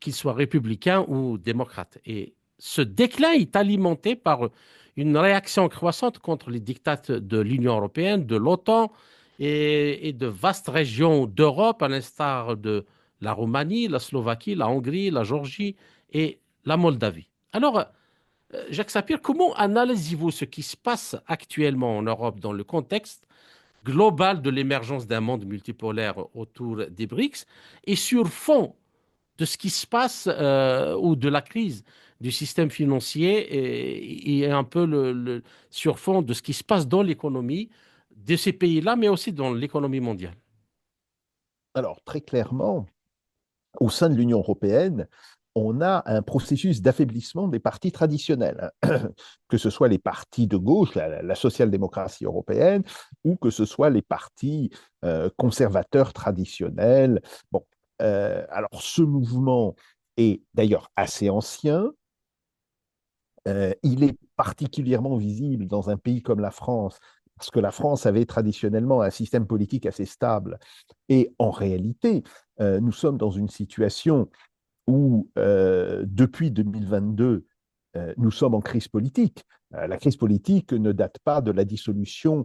qu'il soit républicain ou démocrate. Et ce déclin est alimenté par une réaction croissante contre les dictats de l'Union européenne, de l'OTAN et de vastes régions d'Europe, à l'instar de la Roumanie, la Slovaquie, la Hongrie, la Géorgie et la Moldavie. Alors, Jacques Sapir, comment analysez-vous ce qui se passe actuellement en Europe dans le contexte globale de l'émergence d'un monde multipolaire autour des BRICS et sur fond de ce qui se passe ou de la crise du système financier et un peu sur fond de ce qui se passe dans l'économie de ces pays-là, mais aussi dans l'économie mondiale. Alors, très clairement, au sein de l'Union européenne, on a un processus d'affaiblissement des partis traditionnels, hein. Que ce soit les partis de gauche, la social-démocratie européenne, ou que ce soit les partis conservateurs traditionnels. Bon, alors ce mouvement est d'ailleurs assez ancien. Il est particulièrement visible dans un pays comme la France, parce que la France avait traditionnellement un système politique assez stable. Et en réalité, nous sommes dans une situation où, depuis 2022, nous sommes en crise politique. La crise politique ne date pas de la dissolution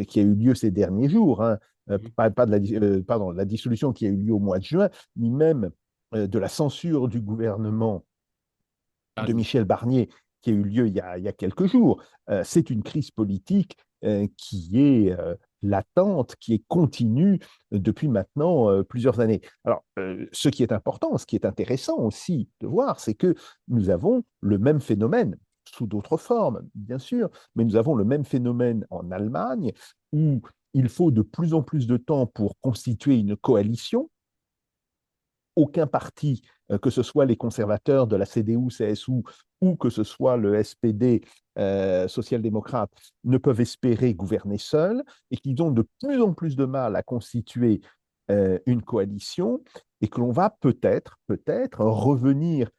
qui a eu lieu ces derniers jours, hein. Mhm. Pas de pardon, la dissolution qui a eu lieu au mois de juin, ni même de la censure du gouvernement de Barnier. Michel Barnier qui a eu lieu il y a quelques jours. C'est une crise politique qui est latente, qui est continue depuis maintenant plusieurs années. Alors, ce qui est important, ce qui est intéressant aussi de voir, c'est que nous avons le même phénomène, sous d'autres formes, bien sûr, mais nous avons le même phénomène en Allemagne, où il faut de plus en plus de temps pour constituer une coalition. Aucun parti, que ce soit les conservateurs de la CDU-CSU ou que ce soit le SPD social-démocrate, ne peuvent espérer gouverner seuls et qu'ils ont de plus en plus de mal à constituer une coalition et que l'on va peut-être revenir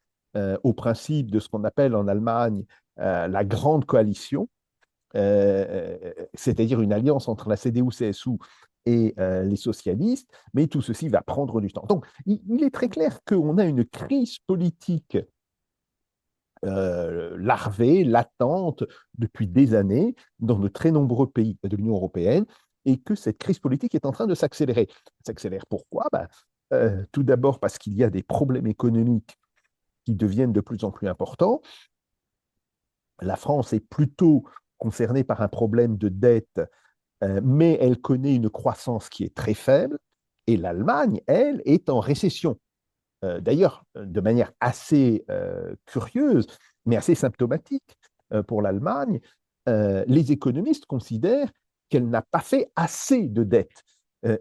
au principe de ce qu'on appelle en Allemagne la grande coalition, c'est-à-dire une alliance entre la CDU-CSU et les socialistes, mais tout ceci va prendre du temps. Donc, il est très clair qu'on a une crise politique larvée, latente, depuis des années, dans de très nombreux pays de l'Union européenne, et que cette crise politique est en train de s'accélérer. S'accélère pourquoi? Tout d'abord parce qu'il y a des problèmes économiques qui deviennent de plus en plus importants. La France est plutôt concernée par un problème de dette, mais elle connaît une croissance qui est très faible, et l'Allemagne, elle, est en récession. D'ailleurs, de manière assez curieuse, mais assez symptomatique pour l'Allemagne, les économistes considèrent qu'elle n'a pas fait assez de dettes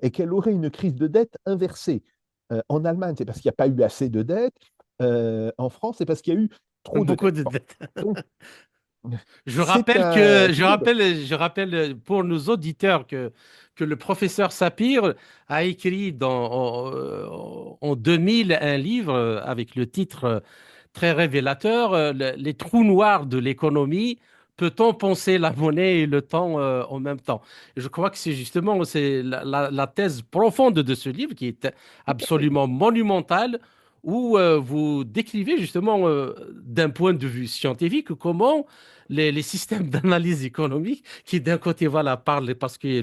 et qu'elle aurait une crise de dette inversée. En Allemagne, c'est parce qu'il n'y a pas eu assez de dettes. En France, c'est parce qu'il y a eu trop de Beaucoup dettes. de Bon. dettes. Donc, c'est terrible. Je rappelle pour nos auditeurs que le professeur Sapir a écrit en 2000 un livre avec le titre très révélateur, Les trous noirs de l'économie. Peut-on penser la monnaie et le temps en même temps? Et je crois que c'est justement la thèse profonde de ce livre qui est Tout à fait. absolument monumentale où vous décrivez justement d'un point de vue scientifique comment les systèmes d'analyse économique qui d'un côté voilà parlent parce que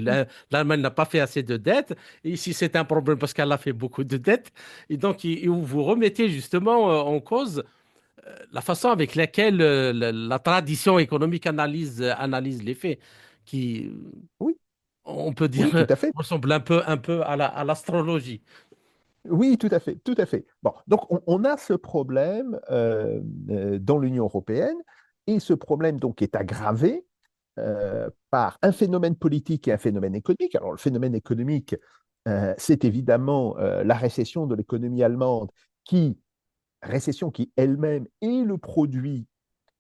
l'Allemagne n'a pas fait assez de dettes et ici c'est un problème parce qu'elle a fait beaucoup de dettes et donc où vous remettez justement en cause la façon avec laquelle la tradition économique analyse les faits qui Oui, on peut dire oui, tout à fait. ressemble un peu à l'astrologie. Oui, tout à fait, tout à fait. Bon, donc on a ce problème dans l'Union européenne, et ce problème donc est aggravé par un phénomène politique et un phénomène économique. Alors le phénomène économique, c'est évidemment la récession de l'économie allemande, récession qui elle-même est le produit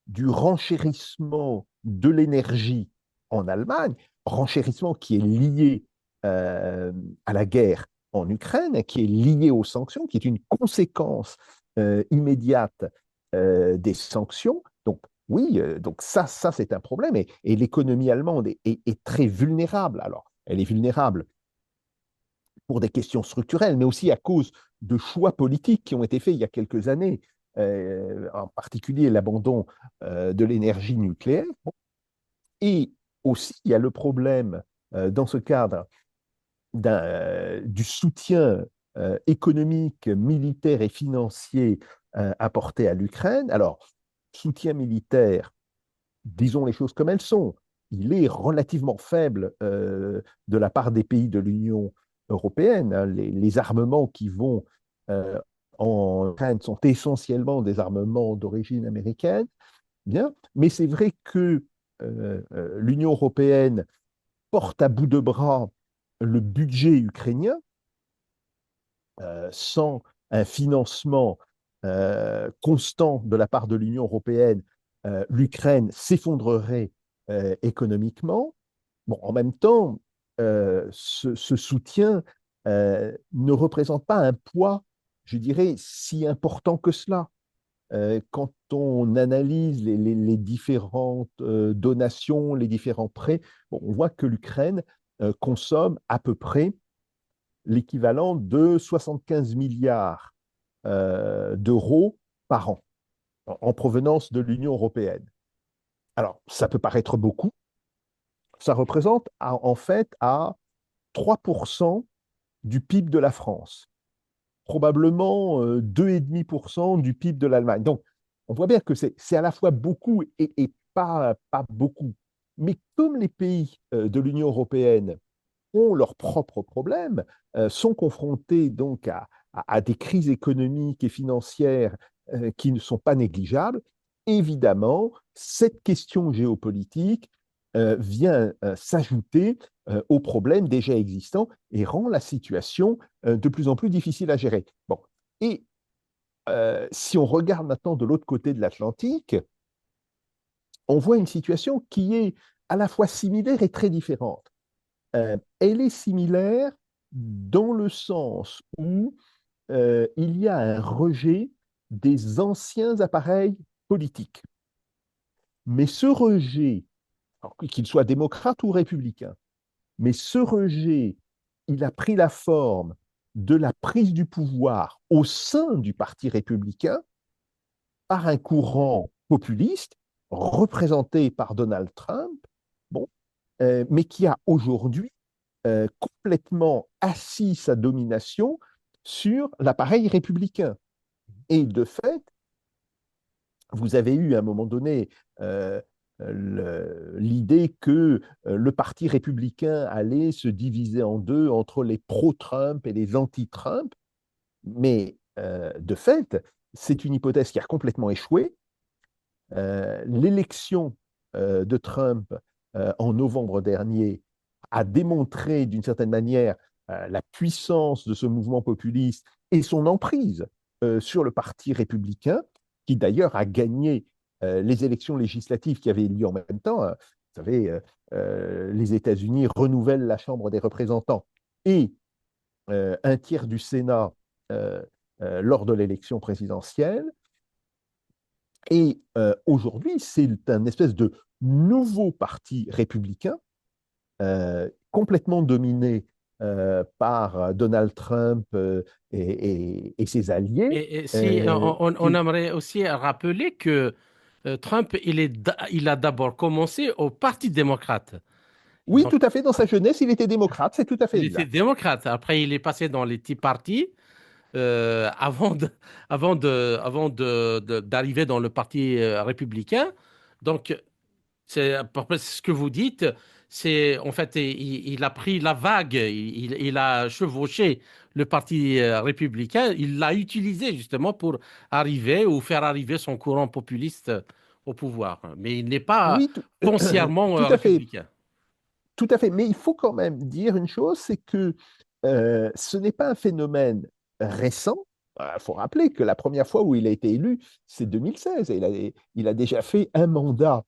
du renchérissement de l'énergie en Allemagne, renchérissement qui est lié à la guerre en Ukraine, qui est lié aux sanctions, qui est une conséquence immédiate des sanctions. Donc oui, donc ça c'est un problème, et l'économie allemande est très vulnérable. Alors, elle est vulnérable pour des questions structurelles, mais aussi à cause de choix politiques qui ont été faits il y a quelques années, en particulier l'abandon de l'énergie nucléaire. Et aussi, il y a le problème, dans ce cadre, du soutien économique, militaire et financier apporté à l'Ukraine. Alors, soutien militaire, disons les choses comme elles sont. il est relativement faible de la part des pays de l'Union européenne. Hein. Les armements qui vont en Ukraine sont essentiellement des armements d'origine américaine. Bien, mais c'est vrai que l'Union européenne porte à bout de bras le budget ukrainien sans un financement constant de la part de l'Union européenne, l'Ukraine s'effondrerait économiquement. Bon, en même temps, ce soutien ne représente pas un poids, je dirais, si important que cela. Quand on analyse les différentes donations, les différents prêts, bon, on voit que l'Ukraine consomme à peu près l'équivalent de 75 milliards d'euros par an en provenance de l'Union européenne. Alors, ça peut paraître beaucoup, ça représente en fait à 3% du PIB de la France, probablement 2,5% du PIB de l'Allemagne. Donc, on voit bien que c'est à la fois beaucoup et pas beaucoup. Mais comme les pays de l'Union européenne ont leurs propres problèmes, sont confrontés donc à des crises économiques et financières qui ne sont pas négligeables, évidemment, cette question géopolitique vient s'ajouter aux problèmes déjà existants et rend la situation de plus en plus difficile à gérer. Bon. Et si on regarde maintenant de l'autre côté de l'Atlantique, on voit une situation qui est à la fois similaire et très différente. Elle est similaire dans le sens où il y a un rejet des anciens appareils politiques. Mais ce rejet, qu'il soit démocrate ou républicain, mais ce rejet, il a pris la forme de la prise du pouvoir au sein du Parti républicain par un courant populiste représenté par Donald Trump, bon, mais qui a aujourd'hui complètement assis sa domination sur l'appareil républicain. Et de fait, vous avez eu à un moment donné l'idée que le parti républicain allait se diviser en deux entre les pro-Trump et les anti-Trump, mais de fait, c'est une hypothèse qui a complètement échoué. L'élection de Trump en novembre dernier a démontré d'une certaine manière la puissance de ce mouvement populiste et son emprise sur le parti républicain, qui d'ailleurs a gagné les élections législatives qui avaient lieu en même temps. Hein. Vous savez, les États-Unis renouvellent la Chambre des représentants et un tiers du Sénat lors de l'élection présidentielle. Et aujourd'hui, c'est un espèce de nouveau parti républicain complètement dominé par Donald Trump et ses alliés. Et si on Qui... aimerait aussi rappeler que Trump, il a d'abord commencé au Parti démocrate. Oui, Donc, tout à fait, dans sa jeunesse, il était démocrate, c'est tout à fait il était exact. démocrate. Après, il est passé dans les Tea Party d'arriver dans le Parti républicain. Donc, c'est à peu près ce que vous dites. C'est en fait, il a pris la vague, il a chevauché le parti républicain. Il l'a utilisé justement pour arriver ou faire arriver son courant populiste au pouvoir. Mais il n'est pas Oui, foncièrement tout à fait, républicain. tout à fait. Mais il faut quand même dire une chose, c'est que ce n'est pas un phénomène récent. Il faut rappeler que la première fois où il a été élu, c'est 2016. Et il a déjà fait un mandat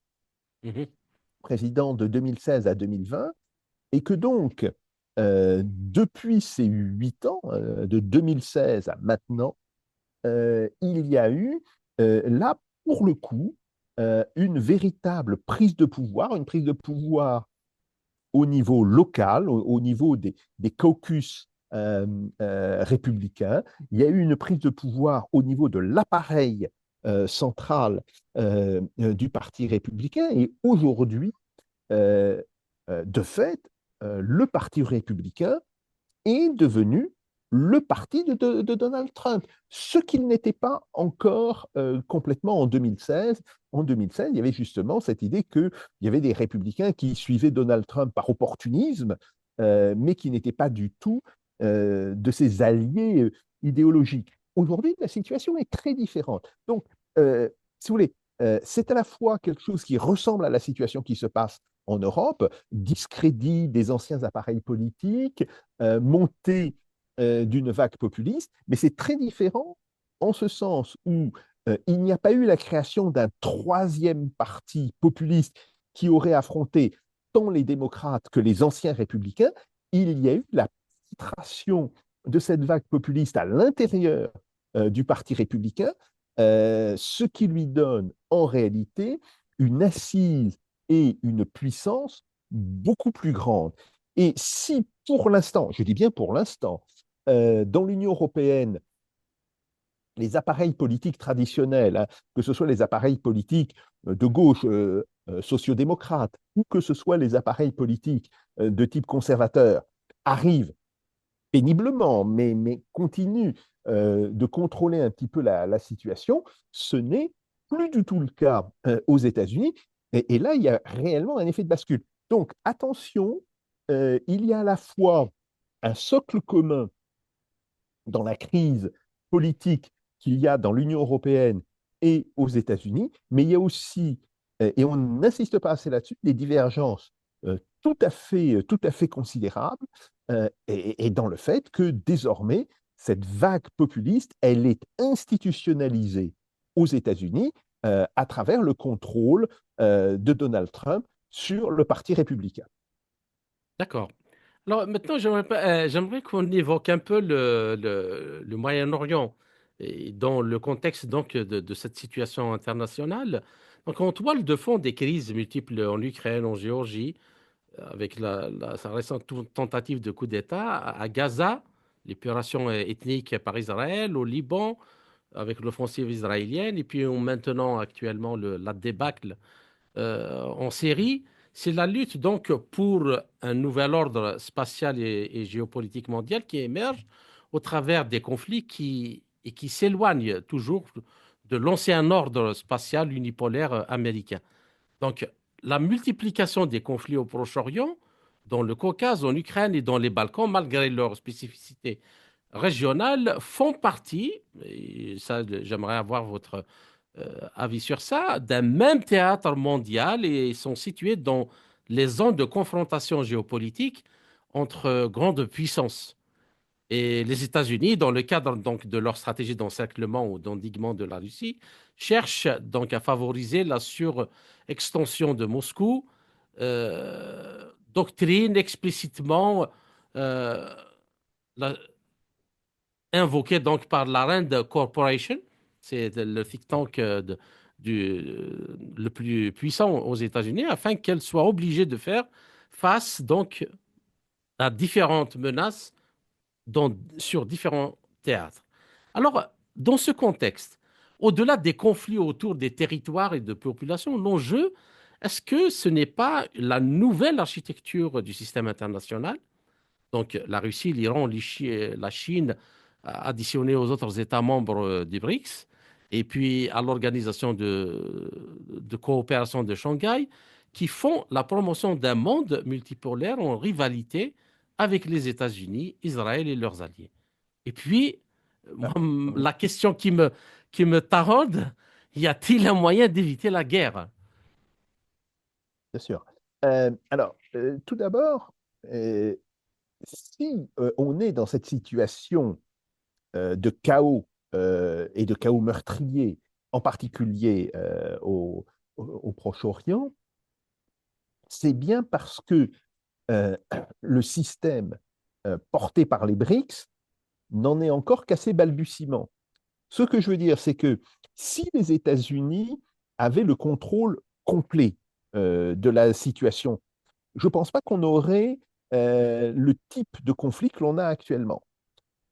Mhm. président de 2016 à 2020, et que donc, depuis ces 8 ans, de 2016 à maintenant, il y a eu, là, pour le coup, une véritable prise de pouvoir, une prise de pouvoir au niveau local, au niveau des caucus républicains. Il y a eu une prise de pouvoir au niveau de l'appareil central du Parti républicain. Et aujourd'hui, de fait, le Parti républicain est devenu le parti de Donald Trump, ce qu'il n'était pas encore complètement en 2016. En 2016, il y avait justement cette idée qu'il y avait des républicains qui suivaient Donald Trump par opportunisme, mais qui n'étaient pas du tout de ses alliés idéologiques. Aujourd'hui, la situation est très différente. Donc, si vous voulez, c'est à la fois quelque chose qui ressemble à la situation qui se passe en Europe, discrédit des anciens appareils politiques, montée d'une vague populiste, mais c'est très différent en ce sens où il n'y a pas eu la création d'un troisième parti populiste qui aurait affronté tant les démocrates que les anciens républicains. Il y a eu la pénétration de cette vague populiste à l'intérieur du Parti républicain, ce qui lui donne en réalité une assise et une puissance beaucoup plus grande. Et si pour l'instant, je dis bien pour l'instant, dans l'Union européenne, les appareils politiques traditionnels, hein, que ce soit les appareils politiques de gauche, sociodémocrates, ou que ce soit les appareils politiques de type conservateur, arrivent péniblement, mais continuent de contrôler un petit peu la situation, ce n'est plus du tout le cas aux États-Unis. Et là, il y a réellement un effet de bascule. Donc, attention, il y a à la fois un socle commun dans la crise politique qu'il y a dans l'Union européenne et aux États-Unis, mais il y a aussi, et on n'insiste pas assez là-dessus, des divergences tout à fait considérables, et dans le fait que désormais, cette vague populiste, elle est institutionnalisée aux États-Unis à travers le contrôle de Donald Trump sur le Parti républicain. D'accord. Alors maintenant, j'aimerais qu'on évoque un peu le Moyen-Orient et dans le contexte donc de cette situation internationale. Donc en toile de fond des crises multiples en Ukraine, en Géorgie, avec sa récente tentative de coup d'État à Gaza, l'épuration ethnique par Israël, au Liban, avec l'offensive israélienne, et puis maintenant actuellement la débâcle en série, c'est la lutte donc pour un nouvel ordre spatial et géopolitique mondial qui émerge au travers des conflits qui s'éloignent toujours de l'ancien ordre spatial unipolaire américain. Donc, la multiplication des conflits au Proche-Orient, dans le Caucase, en Ukraine et dans les Balkans, malgré leurs spécificités régionales, font partie, et ça j'aimerais avoir votre avis sur ça, d'un même théâtre mondial et sont situés dans les zones de confrontation géopolitique entre grandes puissances. Et les États-Unis, dans le cadre donc de leur stratégie d'encerclement ou d'endiguement de la Russie, cherchent donc à favoriser la surextension de Moscou, doctrine explicitement euh, la- invoquée donc par la Rand Corporation, c'est le think tank le plus puissant aux États-Unis, afin qu'elle soit obligée de faire face donc à différentes menaces sur différents théâtres. Alors, dans ce contexte, au-delà des conflits autour des territoires et de populations, l'enjeu, est-ce que ce n'est pas la nouvelle architecture du système international? Donc, la Russie, l'Iran, la Chine, additionnée aux autres États membres des BRICS, et puis à l'organisation de coopération de Shanghai, qui font la promotion d'un monde multipolaire en rivalité avec les États-Unis, Israël et leurs alliés. Et puis, moi, Ah, oui, la question qui me taraude, y a-t-il un moyen d'éviter la guerre? bien sûr. Alors, tout d'abord, euh, si on est dans cette situation de chaos et de chaos meurtrier, en particulier au Proche-Orient, c'est bien parce que euh, le système porté par les BRICS n'en est encore qu'à ses balbutiements. Ce que je veux dire, c'est que si les États-Unis avaient le contrôle complet de la situation, je ne pense pas qu'on aurait le type de conflit que l'on a actuellement.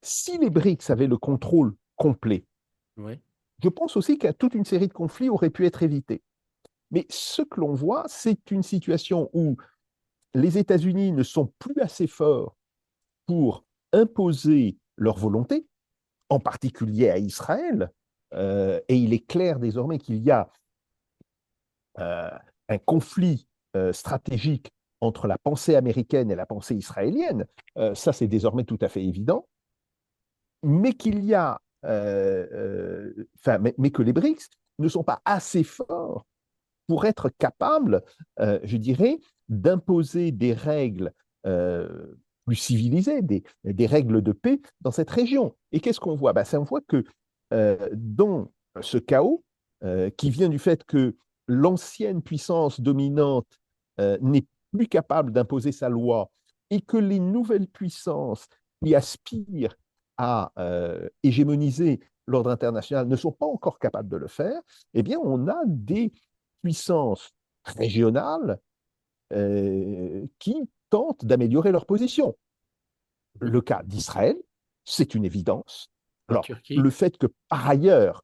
Si les BRICS avaient le contrôle complet, Oui, je pense aussi que toute une série de conflits auraient pu être évités. Mais ce que l'on voit, c'est une situation où les États-Unis ne sont plus assez forts pour imposer leur volonté, en particulier à Israël. Et il est clair désormais qu'il y a un conflit stratégique entre la pensée américaine et la pensée israélienne. Ça, c'est désormais tout à fait évident. Mais qu'il y a, mais que les BRICS ne sont pas assez forts pour être capables, je dirais, d'imposer des règles plus civilisées, des règles de paix dans cette région. Et qu'est-ce qu'on voit? On voit que dans ce chaos, qui vient du fait que l'ancienne puissance dominante n'est plus capable d'imposer sa loi et que les nouvelles puissances qui aspirent à hégémoniser l'ordre international ne sont pas encore capables de le faire, eh bien, on a des puissances régionales qui tentent d'améliorer leur position. Mhm. Le cas d'Israël, c'est une évidence. La Alors, le Turquie. fait que par ailleurs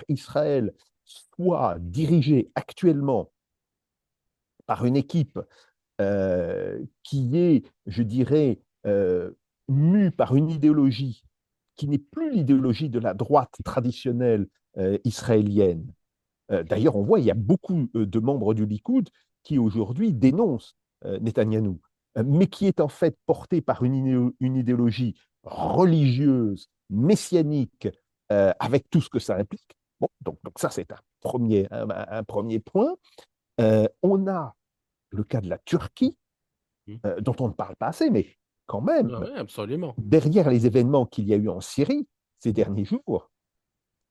Israël soit dirigé actuellement par une équipe qui est, je dirais, mue par une idéologie qui n'est plus l'idéologie de la droite traditionnelle israélienne. D'ailleurs, on voit, il y a beaucoup de membres du Likoud qui aujourd'hui dénoncent Netanyahou, mais qui est en fait porté par une idéologie religieuse, messianique, avec tout ce que ça implique. Bon, donc ça, c'est un premier point. On a le cas de la Turquie, Mhm. dont on ne parle pas assez, mais quand même, Ah ouais, absolument. derrière les événements qu'il y a eu en Syrie ces derniers jours,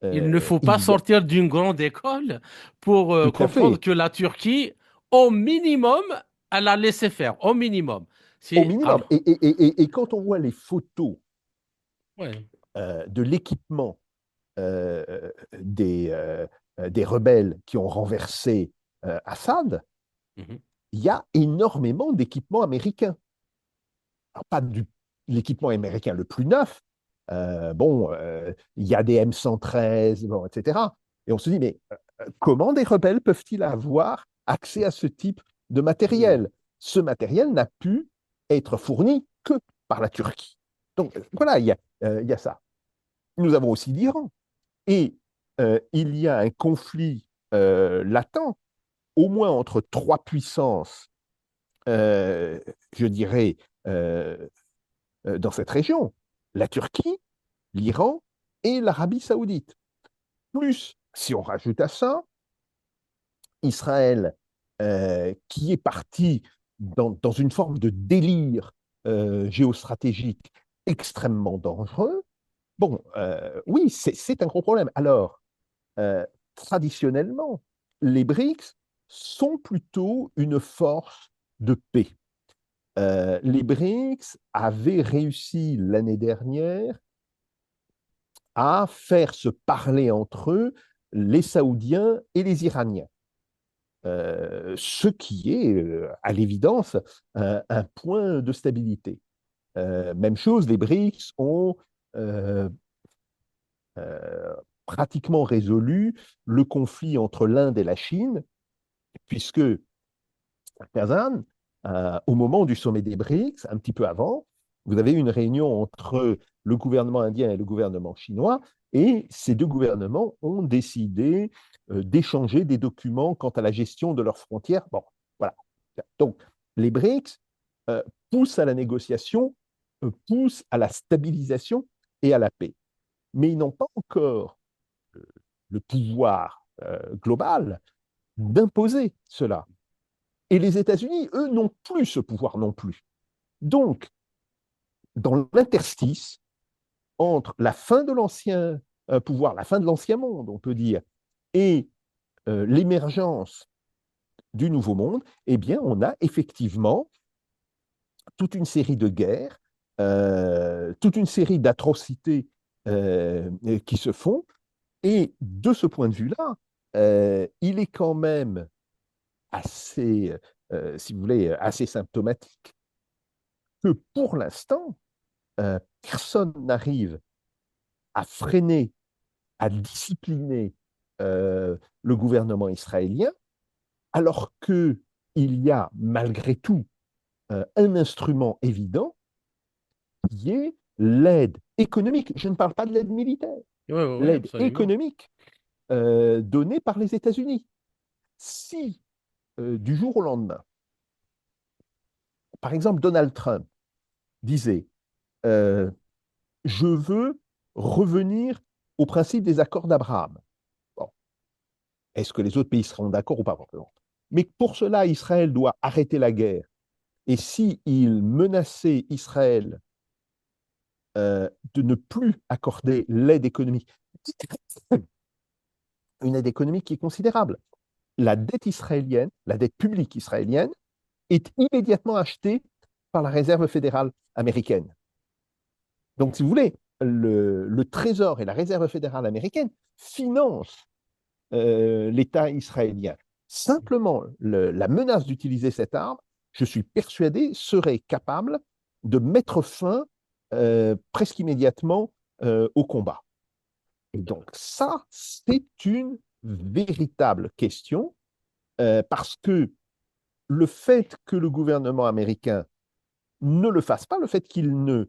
Il ne faut pas il y a sortir d'une grande école pour tout à comprendre fait, que la Turquie, au minimum, elle a laissé faire, au minimum. au C'est, minimum. alors, Et quand on voit les photos ouais. de l'équipement euh, des, euh, des rebelles qui ont renversé Assad, Mhm. il y a énormément d'équipements américains. Alors, pas l'équipement américain le plus neuf. Il y a des M113, bon, etc. Et on se dit, mais comment des rebelles peuvent-ils avoir accès à ce type de Absolument. matériel? Ce matériel n'a pu être fourni que par la Turquie. Donc voilà, il y a ça. Nous avons aussi l'Iran. Et il y a un conflit latent, au moins entre trois puissances, euh, je dirais, euh, dans cette région, la Turquie, l'Iran et l'Arabie saoudite. Plus, si on rajoute à ça, Israël, qui est parti dans une forme de délire géostratégique extrêmement dangereux, bon, oui, c'est un gros problème. Alors, traditionnellement, les BRICS sont plutôt une force de paix. Les BRICS avaient réussi l'année dernière à faire se parler entre eux les Saoudiens et les Iraniens. Ce qui est, à l'évidence, un point de stabilité. Même chose, les BRICS ont euh, euh, pratiquement résolu le conflit entre l'Inde et la Chine, puisque à Kazan, au moment du sommet des BRICS, un petit peu avant, vous avez eu une réunion entre le gouvernement indien et le gouvernement chinois, et ces deux gouvernements ont décidé d'échanger des documents quant à la gestion de leurs frontières. Bon, voilà. Donc, les BRICS euh, poussent à la négociation, poussent à la stabilisation et à la paix. Mais ils n'ont pas encore le pouvoir global d'imposer cela. Et les États-Unis, eux, n'ont plus ce pouvoir non plus. Donc, dans l'interstice entre la fin de l'ancien pouvoir, la fin de l'ancien monde, on peut dire, et l'émergence du nouveau monde, eh bien, on a effectivement toute une série de guerres, toute une série d'atrocités qui se font. Et de ce point de vue-là, il est quand même assez, si vous voulez, assez symptomatique que pour l'instant, personne n'arrive à freiner, à discipliner le gouvernement israélien, alors qu'il y a malgré tout un instrument évident qui est l'aide économique, je ne parle pas de l'aide militaire, Oui, oui, oui, l'aide absolument. économique donnée par les États-Unis. Si du jour au lendemain, par exemple, Donald Trump disait euh, je veux revenir au principe des accords d'Abraham. Bon, est-ce que les autres pays seront d'accord ou pas? Mais pour cela, Israël doit arrêter la guerre. Et s'il menaçait Israël de ne plus accorder l'aide économique, une aide économique qui est considérable, la dette israélienne, la dette publique israélienne, est immédiatement achetée par la Réserve fédérale américaine. Donc, si vous voulez, le Trésor et la Réserve fédérale américaine financent l'État israélien. Simplement, la menace d'utiliser cette arme, je suis persuadé, serait capable de mettre fin presque immédiatement au combat. Et donc ça, c'est une véritable question parce que le fait que le gouvernement américain ne le fasse pas, le fait qu'il ne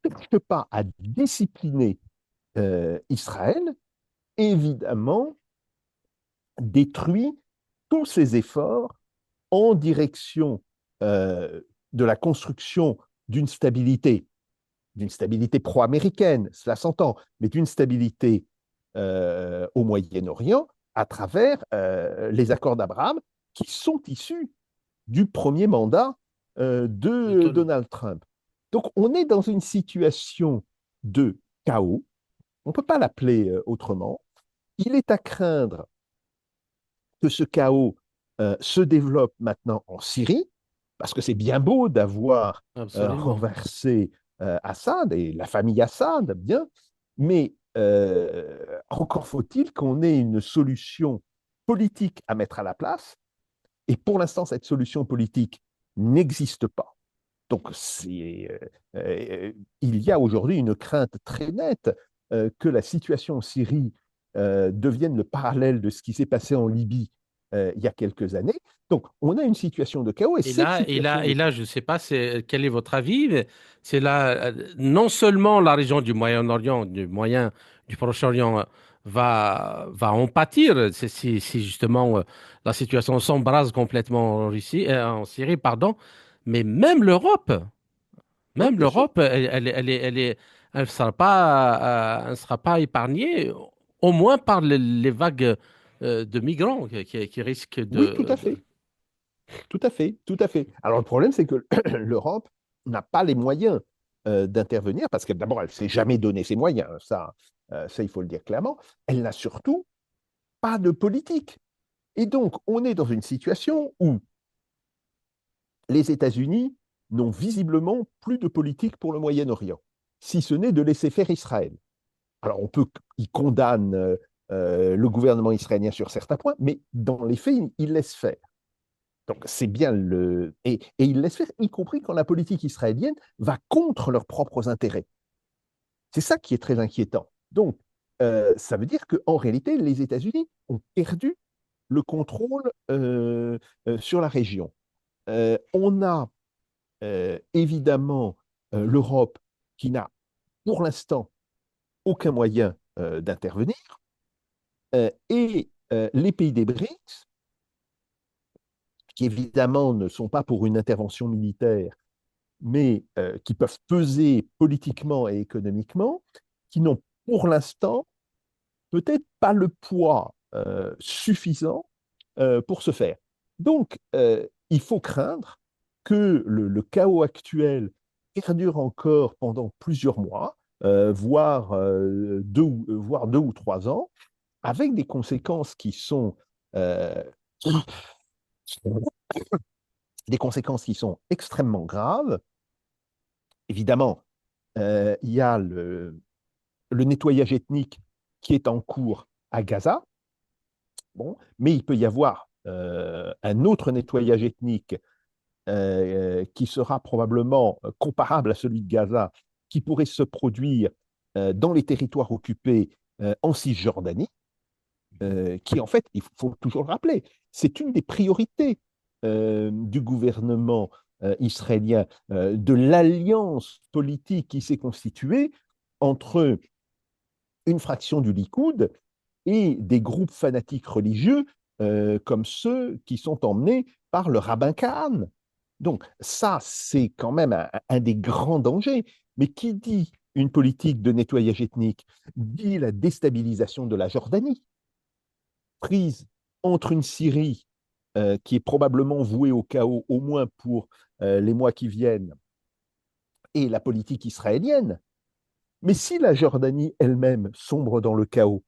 cherche pas à discipliner Israël, évidemment, détruit tous ses efforts en direction euh, de la construction d'une stabilité, pro-américaine, cela s'entend, mais d'une stabilité au Moyen-Orient à travers les accords d'Abraham qui sont issus du premier mandat De de Tony. Donald Trump. Donc on est dans une situation de chaos, on ne peut pas l'appeler autrement. Il est à craindre que ce chaos se développe maintenant en Syrie, parce que c'est bien beau d'avoir Absolument. renversé Assad et la famille Assad, bien, mais encore faut-il qu'on ait une solution politique à mettre à la place, et pour l'instant, cette solution politique n'existe pas. Donc, il y a aujourd'hui une crainte très nette que la situation en Syrie devienne le parallèle de ce qui s'est passé en Libye il y a quelques années. Donc, on a une situation de chaos et Et cette là, et là, situation et de là, je ne sais pas quel est votre avis, mais c'est là, non seulement la région du Moyen-Orient, du Proche-Orient va en pâtir, si justement la situation s'embrase complètement en Russie, en Syrie, pardon, mais oui, même bien sûr. l'Europe, elle ne sera pas épargnée, au moins par les vagues de migrants qui risquent Oui, tout à fait. Tout à fait, tout à fait. Alors le problème, c'est que l'Europe n'a pas les moyens d'intervenir parce que d'abord, elle ne s'est jamais donné ses moyens. Ça, il faut le dire clairement. Elle n'a surtout pas de politique. Et donc, on est dans une situation où les États-Unis n'ont visiblement plus de politique pour le Moyen-Orient, si ce n'est de laisser faire Israël. Alors, ils condamnent le gouvernement israélien sur certains points, mais dans les faits, ils laissent faire. Donc, c'est bien le. Et ils laissent faire, y compris quand la politique israélienne va contre leurs propres intérêts. C'est ça qui est très inquiétant. Donc, ça veut dire qu'en réalité, les États-Unis ont perdu le contrôle sur la région. On a évidemment l'Europe qui n'a pour l'instant aucun moyen d'intervenir et les pays des BRICS qui évidemment ne sont pas pour une intervention militaire, mais qui peuvent peser politiquement et économiquement, qui n'ont pour l'instant peut-être pas le poids suffisant pour ce faire. Donc, il faut craindre que chaos actuel perdure encore pendant plusieurs mois, voire 2 ou 3 ans, avec des conséquences qui sont euh, des conséquences qui sont extrêmement graves. Évidemment, il y a le nettoyage ethnique qui est en cours à Gaza, bon, mais il peut y avoir un autre nettoyage ethnique qui sera probablement comparable à celui de Gaza, qui pourrait se produire dans les territoires occupés en Cisjordanie, qui en fait, il faut toujours le rappeler, c'est une des priorités du gouvernement israélien, de l'alliance politique qui s'est constituée entre une fraction du Likoud et des groupes fanatiques religieux comme ceux qui sont emmenés par le rabbin Kahan. Donc ça, c'est quand même un des grands dangers. Mais qui dit une politique de nettoyage ethnique dit la déstabilisation de la Jordanie, prise entre une Syrie qui est probablement vouée au chaos, au moins pour les mois qui viennent, et la politique israélienne. Mais si la Jordanie elle-même sombre dans le chaos,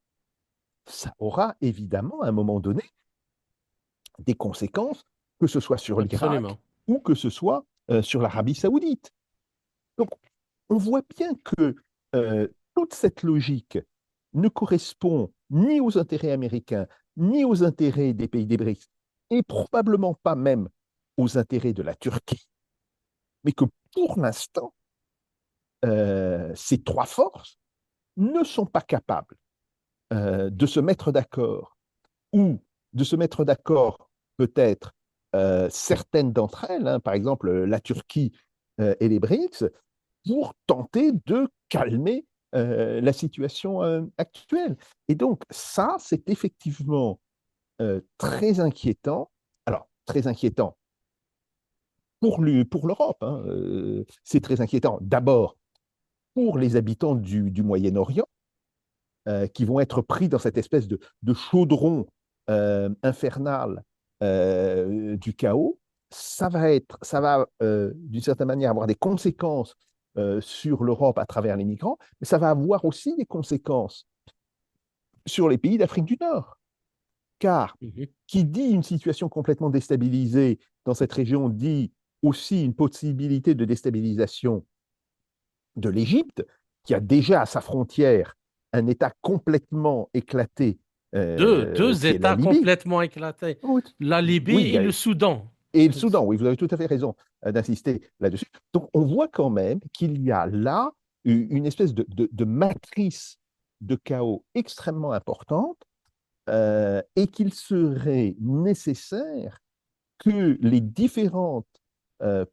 ça aura évidemment à un moment donné des conséquences, que ce soit sur l'Irak Absolument. ou que ce soit sur l'Arabie saoudite. Donc, on voit bien que toute cette logique ne correspond ni aux intérêts américains, ni aux intérêts des pays des BRICS, et probablement pas même aux intérêts de la Turquie, mais que pour l'instant, ces trois forces ne sont pas capables de se mettre d'accord ou de se mettre d'accord peut-être certaines d'entre elles, hein, par exemple la Turquie et les BRICS, pour tenter de calmer la situation actuelle. Et donc ça, c'est effectivement très inquiétant. Alors, très inquiétant pour l'Europe, hein, c'est très inquiétant d'abord pour les habitants du Moyen-Orient, qui vont être pris dans cette espèce de chaudron infernal du chaos. Ça va d'une certaine manière avoir des conséquences sur l'Europe à travers les migrants, mais ça va avoir aussi des conséquences sur les pays d'Afrique du Nord. Car Mhm. qui dit une situation complètement déstabilisée dans cette région dit aussi une possibilité de déstabilisation de l'Égypte, qui a déjà à sa frontière un État complètement éclaté, Deux qui est la États Libye. complètement éclatés, Oui, la Libye oui, et le Soudan. et le Soudan, oui, vous avez tout à fait raison d'insister là-dessus. Donc on voit quand même qu'il y a là une espèce de matrice de chaos extrêmement importante et qu'il serait nécessaire que les différentes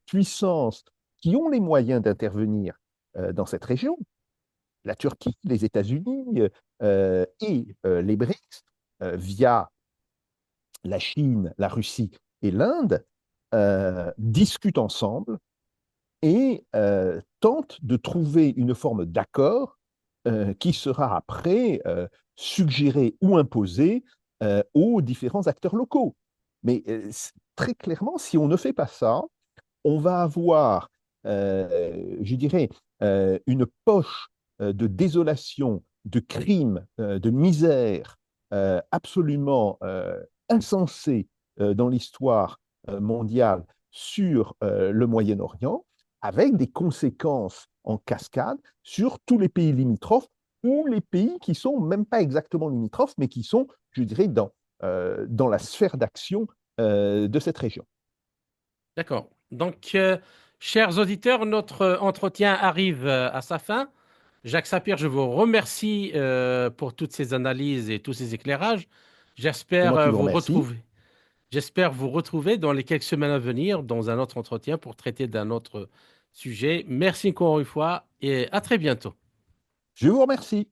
puissances qui ont les moyens d'intervenir dans cette région, la Turquie, les États-Unis et les BRICS, via la Chine, la Russie et l'Inde, discutent ensemble et tentent de trouver une forme d'accord qui sera après suggérée ou imposée aux différents acteurs locaux. Mais très clairement, si on ne fait pas ça, on va avoir, je dirais, une poche de désolation, de crimes, de misère absolument insensée dans l'histoire mondiale sur le Moyen-Orient, avec des conséquences en cascade sur tous les pays limitrophes ou les pays qui sont même pas exactement limitrophes, mais qui sont, je dirais, dans la sphère d'action de cette région. D'accord. Donc, chers auditeurs, notre entretien arrive à sa fin. Jacques Sapir, je vous remercie pour toutes ces analyses et tous ces éclairages. C'est J'espère moi qui vous vous remercie. retrouver. J'espère vous retrouver dans les quelques semaines à venir dans un autre entretien pour traiter d'un autre sujet. Merci encore une fois et à très bientôt. Je vous remercie.